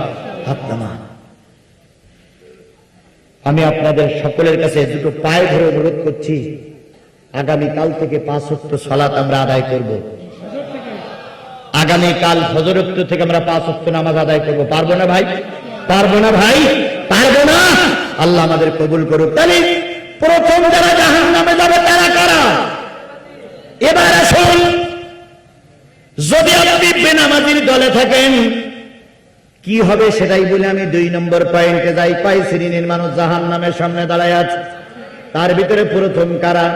আমি আপনাদের সকলের কাছে দুটো পায়ে ধরে অনুরোধ করছি, আগামীকাল থেকে 5 ওয়াক্ত সালাত আমরা আদায় করব। আগামীকাল ফজর ওয়াক্ত থেকে আমরা 5 ওয়াক্ত নামাজ আদায় করব। পারবো না ভাই? পারবো না ভাই? পারবো না? আল্লাহ আমাদের কবুল করুক। তাহলে প্রথম যারা জাহান্নামে যাবে তারা কারা? এবার আসুন, যদি আপনি বেনামাজির দলে থাকেন কি হবে সেটাই বলে আমি 2 নম্বর পয়েন্টে যাই। কয় শ্রেণীর মানুষ জাহান্নামের সামনে দাঁড়ায় আছে? তার ভিতরে প্রথম কারা?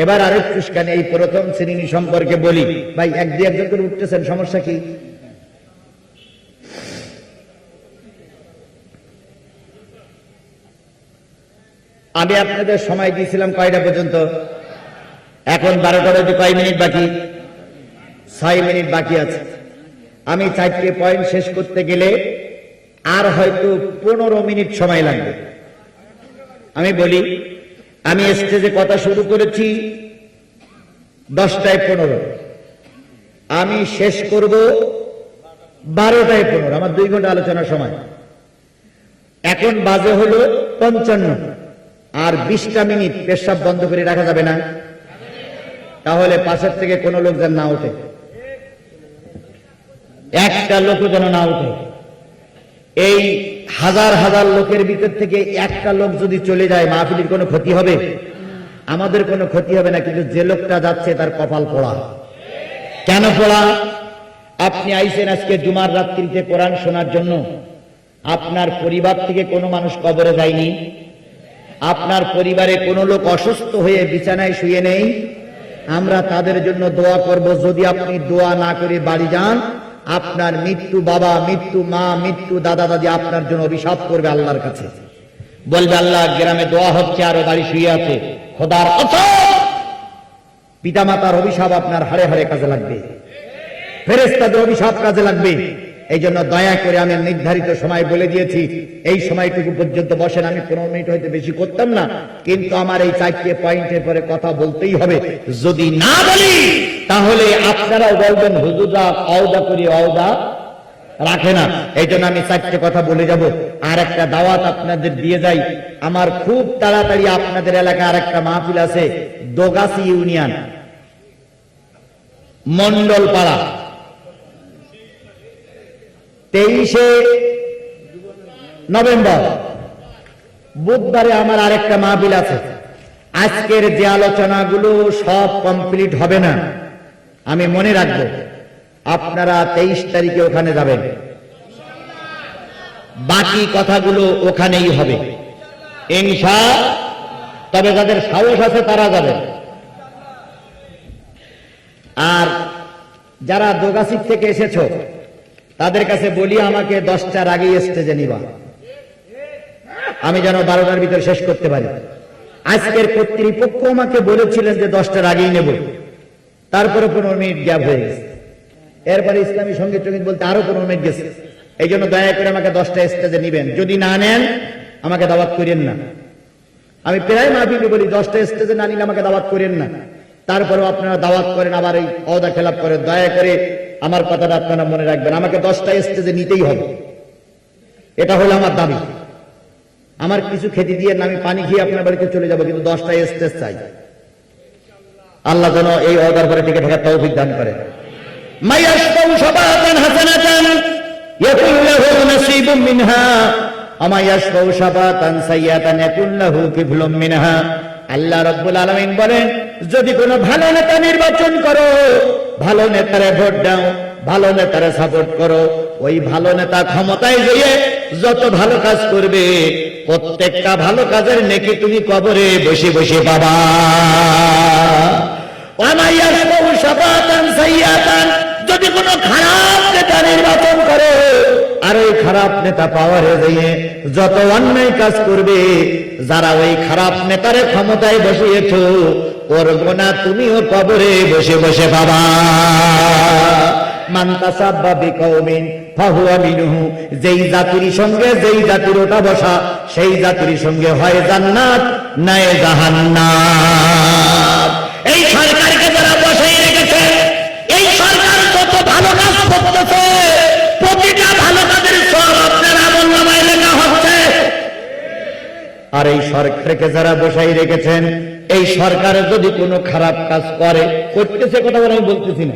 এবার আরেক ফুসকানি এই প্রথম শ্রেণী সম্পর্কে বলি। ভাই, 1-2 করে উঠতেছেন, সমস্যা কি? আমি আপনাদের সময় দিয়েছিলাম কয়টা পর্যন্ত? এখন 12টা বাজে কয় মিনিট বাকি? 6 মিনিট বাকি আছে। আমি 4টে পয়েন্ট শেষ করতে গেলে আর হয়তো 15 মিনিট সময় লাগবে। আমি বলি, আমি স্টেজে কথা শুরু করেছি 10টায় 15, আমি শেষ করব 12টায় 15। আমার 2 ঘন্টা আলোচনার সময়। এখন বাজে হলো 55, আর 20টা মিনিট পেশাব বন্ধ করে রাখা যাবে না? তাহলে পাশের থেকে কোনো লোক যেন না ওঠে, একটা লোক যেন না ওঠে। এই হাজার হাজার লোকের ভিতর থেকে একটা লোক যদি চলে যায়, মাহফিলের কোনো ক্ষতি হবে? আমাদের কোনো ক্ষতি হবে না, কিন্তু যে লোকটা যাচ্ছে তার কপাল পোড়া। কেন পোড়া? আপনি আইছেন আজকে জুমার রাত্রিতে কোরআন শোনার জন্য, আপনার পরিবার থেকে কোনো মানুষ কবরে যায়নি, আপনার পরিবারে কোনো লোক অসুস্থ হয়ে বিছানায় শুয়ে নেই, আমরা তাদের জন্য দোয়া করব। যদি আপনি দোয়া না করে বাড়ি যান, আপনার মৃত্যু বাবা, মৃত্যু মা, মৃত্যু দাদা দাদি আপনার জন্য অভিশাপ করবে আল্লাহর কাছে। বলবে, আল্লাহ, গ্রামে দোয়া হচ্ছে আর বাড়ি শুয়ে আছে, খোদার কসম, পিতামাতার অভিশাপ আপনার হাড়ে হাড়ে কাজে লাগবে, ফেরেশতাদের অভিশাপ কাজে লাগবে। এই জন্য দয়া করে আমি নির্ধারিত সময় বলে দিয়েছি, এই সময়টুকু পর্যন্ত বসেন। আমি 15 মিনিট হয়তো বেশি করতাম না, কিন্তু আমার এই 4টে পয়েন্টের পরে কথা বলতেই হবে। যদি না বলি তাহলে আপনারাও বলবেন হুজুররা ওয়াদা করি ওয়াদা রাখে না। এই জন্য আমি 4টে কথা বলে যাব। আর একটা দাওয়াত আপনাদের দিয়ে যাই, আমার খুব তাড়াতাড়ি আপনাদের এলাকায় আর একটা মাহফিল আছে, দোগাছি ইউনিয়ন মন্ডল পাড়া, 23শে নভেম্বর বুধবারে আমার আরেকটা মাহফিল আছে। আজকের যে আলোচনাগুলো সব কমপ্লিট হবে না, আমি মনে রাখবো। আপনারা 23 তারিখে ওখানে যাবেন, বাকি কথাগুলো ওখানেই হবে ইনশাআল্লাহ। তবে যাদের সাহস আছে তারা যাবেন। আর যারা দোগাছির থেকে এসেছো তাদের কাছে বলি, আমাকে 10টার আগেই স্টেজে নিবা, আমি যেন 12টার ভিতরে শেষ করতে পারি। আজকের কর্তৃপক্ষ আমাকে বলেছিলেন যে 10টার আগেই নেব, তারপরে 15 মিনিট গ্যাপ হয়ে গেছে। এরপরে ইসলামী সঙ্গীত টঙ্গীত বলতে আরো 15 মিনিট গেছে। এই জন্য দয়া করে আমাকে 10টা স্টেজে নিবেন। যদি না নেন আমাকে দাওয়াত করেন না। আমি প্রায় মাহফিলে বলি 10টা স্টেজে না নিলে আমাকে দাওয়াত করেন না। তারপরেও আপনারা দাওয়াত করেন, আবার এই ওয়াদা খেলাপ করেন। দয়া করে আমার কথাটা আপনারা মনে রাখবেন, আমাকে 10টা স্টেজে নিতেই হবে, এটা হলো আমার দাবি। আমার কিছু খেতে দিয়ে আমি পানি খেয়ে আপনার বাড়িতে চলে যাব, কিন্তু 10টা স্টেজ চাই। আল্লাহ যেন এই ওয়াদার পরে টিকে থাকার তৌফিক দান করে। মায়াশফাউ শাফাআতান হাসানাতান ইয়াকুন লাহু নাসীবুম মিনহা আমা ইয়াশফাউ শাফাআতান সাইয়্যাতান ইয়াকুন লাহু কিফলুম মিনহা। আল্লাহ রাব্বুল আলামিন বলেন, যদি কোনো ভালো নেতা নির্বাচন করো, ভালো নেতারে ভোট দাও, ভালো নেতারে সাপোর্ট করো, ওই ভালো নেতা ক্ষমতায় গিয়ে যত ভালো কাজ করবে প্রত্যেকটা ভালো কাজের নেকি তুমি কবরে বসে বসে পাবা। যদি কোনো খারাপ নেতা নির্বাচন করে আর ওই খারাপ নেতা পাওয়ারে দিয়ে যত অন্যায় কাজ করবে, যারা ওই খারাপ নেতারে ক্ষমতায় বসিয়েছ ওর গোনা তুমিও কবরে বসে বসে পাবা। মান তাসাব্বা বিকওমিন ফাহুয়া মিনহু, যেই জাতির সঙ্গে যেই জাতির ওটা বসা, সেই জাতির সঙ্গে হয় জান্নাত নয় জাহান্নাম। এই সরকারকে যারা বসাই রেখেছে, এই সরকার যত ভালো কাজ করতেছে প্রতিটা ভালো কাজের সব আপনার আমলনামায় লেখা হচ্ছে। আর এই সরকারকে যারা বসাই রেখেছেন, এই সরকারের যদি কোনো খারাপ কাজ করে, করতেছে কথা বলে আমি বলতেছি না,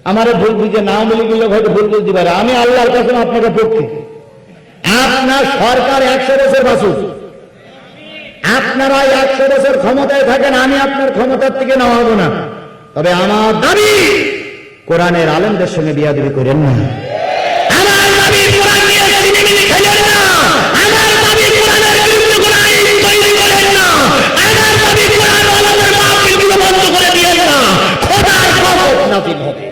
আমার ভুল বুঝে না বলে গেলে হয়তো ভুল বুঝতে পারে। আমি আল্লাহর কাছে আপনাকে পক্ষে, আপনার সরকার 100 বছর বাঁচুক, আপনারা 100 বছর ক্ষমতায় থাকেন, আমি আপনার ক্ষমতার থেকে নামাবো না। তবে আমার দাবি, কোরআনের আলেমদের সঙ্গে বিয়াদবি করেন না। আমার দাবি, কোরআন নিয়ে সিনেমিনি খেলেন না। আমার দাবি, কোরআনের বিরুদ্ধে কোনো আইন তৈরি করেন না। আমার দাবি, কোরআন আলেমদের মাহফিলগুলো বন্ধ করে দিয়েন না। খোদার গজব নাযিল হবে।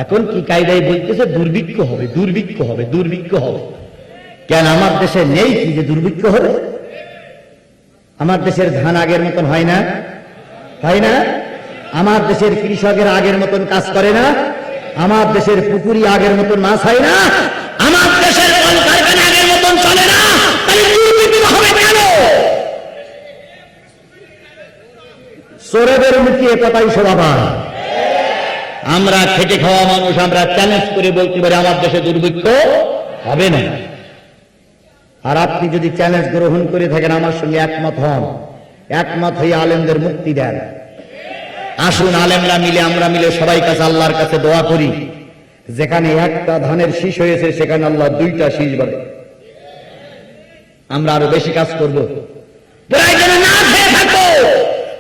এখন কি কায়দায় বলতেছে দুর্ভিক্ষ হবে, দুর্ভিক্ষ হবে, দুর্ভিক্ষ হবে। কেন আমার দেশে নেই কি যে দুর্ভিক্ষ হবে? আমার দেশের ধান আগের মতন হয় না, হয় না? আমার দেশের কৃষকের আগের মতন কাজ করে না, আমার দেশের পুকুরি আগের মতন মাছ হয় না, আমার দেশের কলকারখানা আগের মতন চলে না, তাহলে দুর্ভিক্ষ হবে কেন? চোরেদের মুখে কথাই শোভাবান। আমরা খেটে খাওয়া মানুষ, আমরা চ্যালেঞ্জ করে বলতে পারি আমার দেশে দুর্ভিক্ষ হবে না। আর আপনি যদি চ্যালেঞ্জ গ্রহণ করে থাকেন, আমার সঙ্গে একমত হন, একমত হয়ে আলেমদের মুক্তি দেন। আসুন আলেমরা মিলে, আমরা মিলে সবাই কাছে আল্লাহর কাছে দোয়া করি, যেখানে একটা ধানের শীষ হয়েছে সেখানে আল্লাহ 2টা শীষ বাড়ে। আমরা আরো বেশি কাজ করব। প্রয়োজনে না খেয়ে থাকবো,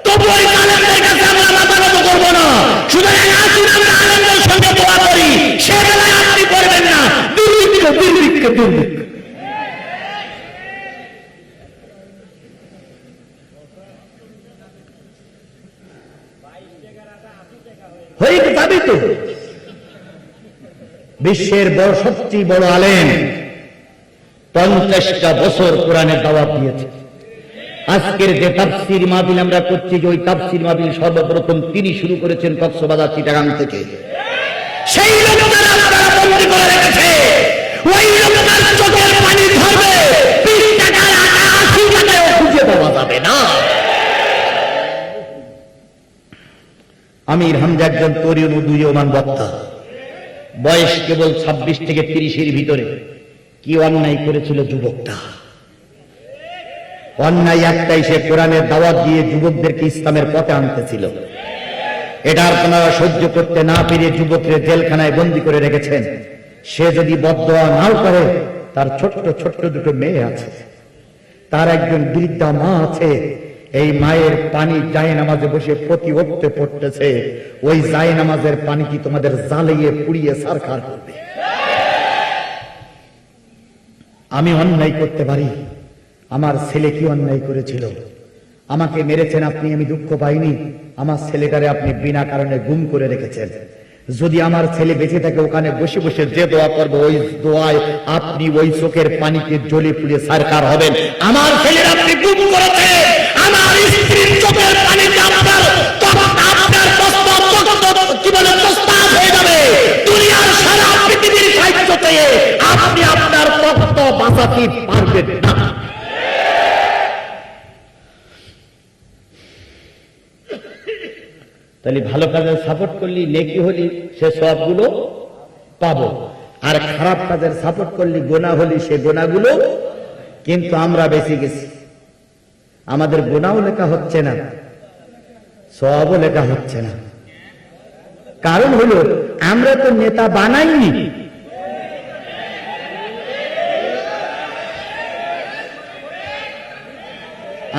তবু ওই আলেমদের কাছে আমরা মাতানত করবো না। সুতরাং আসুন আমরা আলেমদের সঙ্গে দোয়া করি, সে বেলায় আপনি করবেন না দুর্ভিক্ষ, দুর্ভিক্ষ, দুর্ভিক্ষ। হয়ে যাবে তো। বিশ্বের বড়, সবচেয়ে বড় আলেম 50টা বছর কোরআনের দাওয়াত দিয়েছে। আজকের যে তাফসীর মাহফিল আমরা করছি, যে ওই তাফসীর মাহফিল সর্বপ্রথম তিনি শুরু করেছেন কক্সবাজার, চিটাগাং থেকে। সেই লোকদের আপনারা বন্দী করে রেখেছে, ওই লোকদের চোখের পানি ঝরবে, 20 টাকায় আটা 80 টাকায়ও খুঁজে পাওয়া যাবে না। আমির হামজা একজন তরুণ উদীয়মান বক্তা, বয়স কেবল 26 থেকে 30-এর ভিতরে। কি অন্যায় করেছিল যুবকটা? অন্যায় একটাই, সে কোরআনের দাওয়াত দিয়ে যুবকদেরকে ইসলামের পথে আনতেছিল। এটা আপনারা সহ্য করতে না পেরে যুবকদের জেলখানায় বন্দী করে রেখেছেন। সে যদি বদদোয়া নাও করে, তার ছোট্ট ছোট্ট দুটো মেয়ে আছে, তার একজন বৃদ্ধা মা আছে। এই মায়ের পানি জায়নামাজে বসে প্রতি ওয়াক্তে পড়তেছে। ওই জায়নামাজের পানি কি তোমাদের জ্বালিয়ে পুড়িয়ে সারখার করবে? আমি অন্যায় করতে পারি। আমার ছেলে কি অন্যায় করেছিল? আমাকে মেরেছেন আপনি, আমি দুঃখ পাইনি। আমার ছেলেটারে আপনি বিনা কারণে গুম করে রেখেছেন। যদি আমার ছেলে বেঁচে থাকে, ওখানে বসে বসে যে দোয়া করবো, ওই দোয়ায় আপনি ওই চোখের পানিকে জ্বলে পুড়ে সারকার হবেন। আমার ছেলের আপনি গুম করেছেন, আমার স্ত্রীর চোখের পানিতে আপনার কি বলে প্রস্তাব হয়ে যাবে। দুনিয়ার সারা পৃথিবীর সাহিত্য পেয়ে আপনি আপনার রক্ত বাঁচাতে পারবেন না। তাহলে ভালো কাজের সাপোর্ট করলি, নেকি হলি, সে সবগুলো পাবো। আর খারাপ কাজের সাপোর্ট করলি, গোনা হলি, সে গোনাগুলো। কিন্তু আমরা বেঁচে গেছি, আমাদের গোনাও লেখা হচ্ছে না, সবও লেখা হচ্ছে না। কারণ হলো আমরা তো নেতা বানাইনি।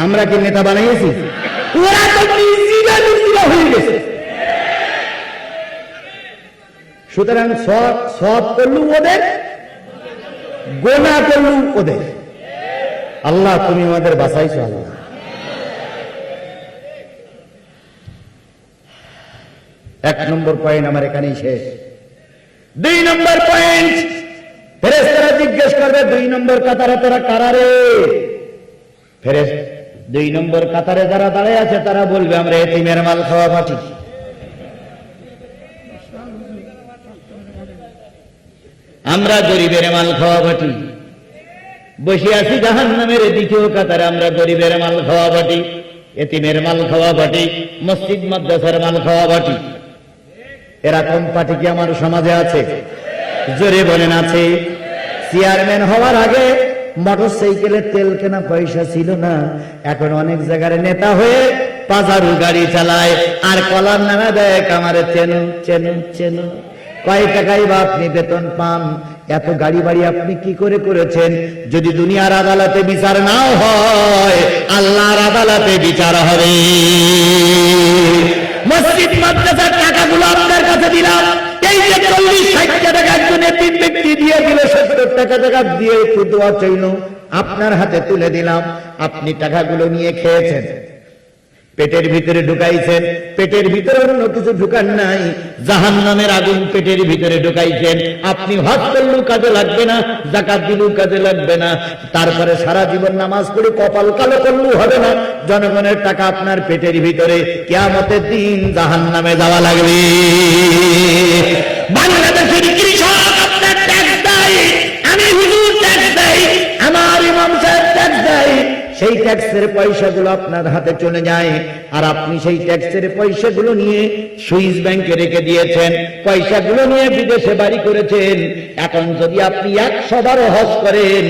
আমরা কি নেতা বানাইছি? ওরা তো নিজেরা হয়ে গেছে। সুতরাং সব করলু ওদের, গোনা করলু ওদের। আল্লাহ তুমি আমাদের বাঁচাইছো। আল্লাহ এক নম্বর পয়েন্ট আমার এখানেই শেষ। 2 নম্বর পয়েন্ট, ফেরেশতারা জিজ্ঞেস করবে 2 নম্বর কাতারে তোরা কারা রে? ফেরেশতা 2 নম্বর কাতারে যারা দাঁড়িয়ে আছে তারা বলবে আমরা এতিমের মাল খাওয়া পাঠি। আমরা গরিবের মাল খাওয়া পাঠি। বসে আছি জাহান্নামের দ্বিতীয় কাতারে, আমরা গরিবের মাল খাওয়া পাঠি, এতিমের মাল খাওয়া পাঠি, মসজিদ মাদ্রাসার মাল খাওয়া পাঠি। এরকম পার্টি কি আমার সমাজে আছে? জোরে বলেন আছে। চেয়ারম্যান হওয়ার আগে মোটর সাইকেলের তেল কেনা পয়সা ছিল না, এখন অনেক জায়গায় নেতা হয়ে পাজারু গাড়ি চালায় আর কলার নামা দেয় আমারে চেনো চেনো চেনো। কয় টাকায় বা আপনি বেতন পান? এত গাড়ি বাড়ি আপনি কি করে করেছেন? যদি দুনিয়ার আদালতে বিচার নাও হয়, আল্লাহর আদালতে বিচার হবে। মসজিদ মাদ্রাসার টাকাগুলো আপনার কাছে দিলাম, এই যে 40-60 টাকা একজন এতিম ব্যক্তি দিয়ে দিল, 70 টাকা দিয়ে একটু দোয়া চাইল, আপনার হাতে তুলে দিলাম। আপনি টাকাগুলো নিয়ে খেয়েছেন, পেটের ভিতরে ঢুকাইছেন, পেটের ভিতরে অন্য কিছু ঢুকান নাই, জাহান্নামের আগুন পেটের ভিতরে ঢুকাইছেন। আপনি হজ করলেও কাজে লাগবে না, যাকাত দিলেও কাজে লাগবে না, তারপরে সারা জীবন নামাজ পড়ে কপাল কালো করলেও হবে না। জনগণের টাকা আপনার পেটের ভিতরে, কিয়ামতের দিন জাহান্নামে যাওয়া লাগবে। বাংলাদেশের কৃষক আপনার ট্যাক্স দেয়, আমি হুজুর ট্যাক্স দেয়, আমার ইমাম সাহেব ট্যাক্স দেয়। সেই ট্যাক্সের পয়সাগুলো আপনার হাতে চলে যায়, আর আপনি সেই ট্যাক্সের পয়সাগুলো নিয়ে সুইস ব্যাংকে রেখে দিয়েছেন, পয়সাগুলো নিয়ে বিদেশে বাড়ি করেছেন। এখন যদি আপনি 100 বার হজ করেন,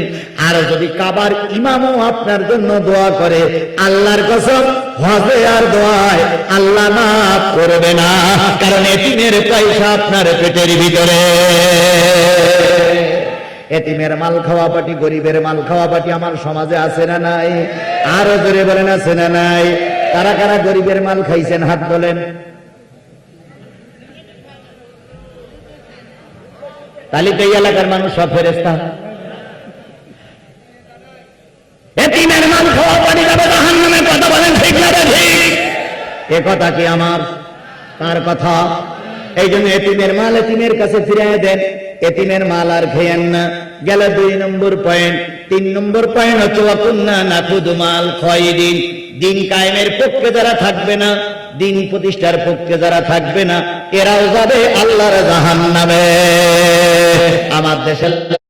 আর যদি কাবার ইমামও আপনার জন্য দোয়া করে, আল্লাহর কসম হজে আর দোয়ায় আল্লাহ মাফ করবে না, কারণ এতিমের পয়সা আপনার পেটের ভিতরে। এতিমের মাল খাওয়া পাটি, গরিবের মাল খাওয়া পাটি আমার সমাজে আছে না নাই? আরো জোরে বলেন আছে না নাই? কারা কারা গরিবের মাল খাইছেন হাত তোলেন। তাহলে তো এই এলাকার মানুষ সব ফেরেশতা। এতিমের মাল খাওয়া পাটি যাবে জাহান্নামে, কথা বলেন ঠিক না ঠিক? এ কথা কি আমার? তার কথা। এই জন্য এতিমের মাল এতিমের কাছে ফিরিয়ে দেন, এতিমের মাল আর খেয়েন না। গেল 2 নম্বর পয়েন্ট। 3 নম্বর পয়েন্ট হচ্ছে ওয়াকুন্না নাকুদু মাল খায়দিন। দিন কায়েমের পক্ষে যারা থাকবে না, দিন প্রতিষ্ঠার পক্ষে যারা থাকবে না, এরাও যাবে আল্লাহর জাহান্নামে। আমার দেশের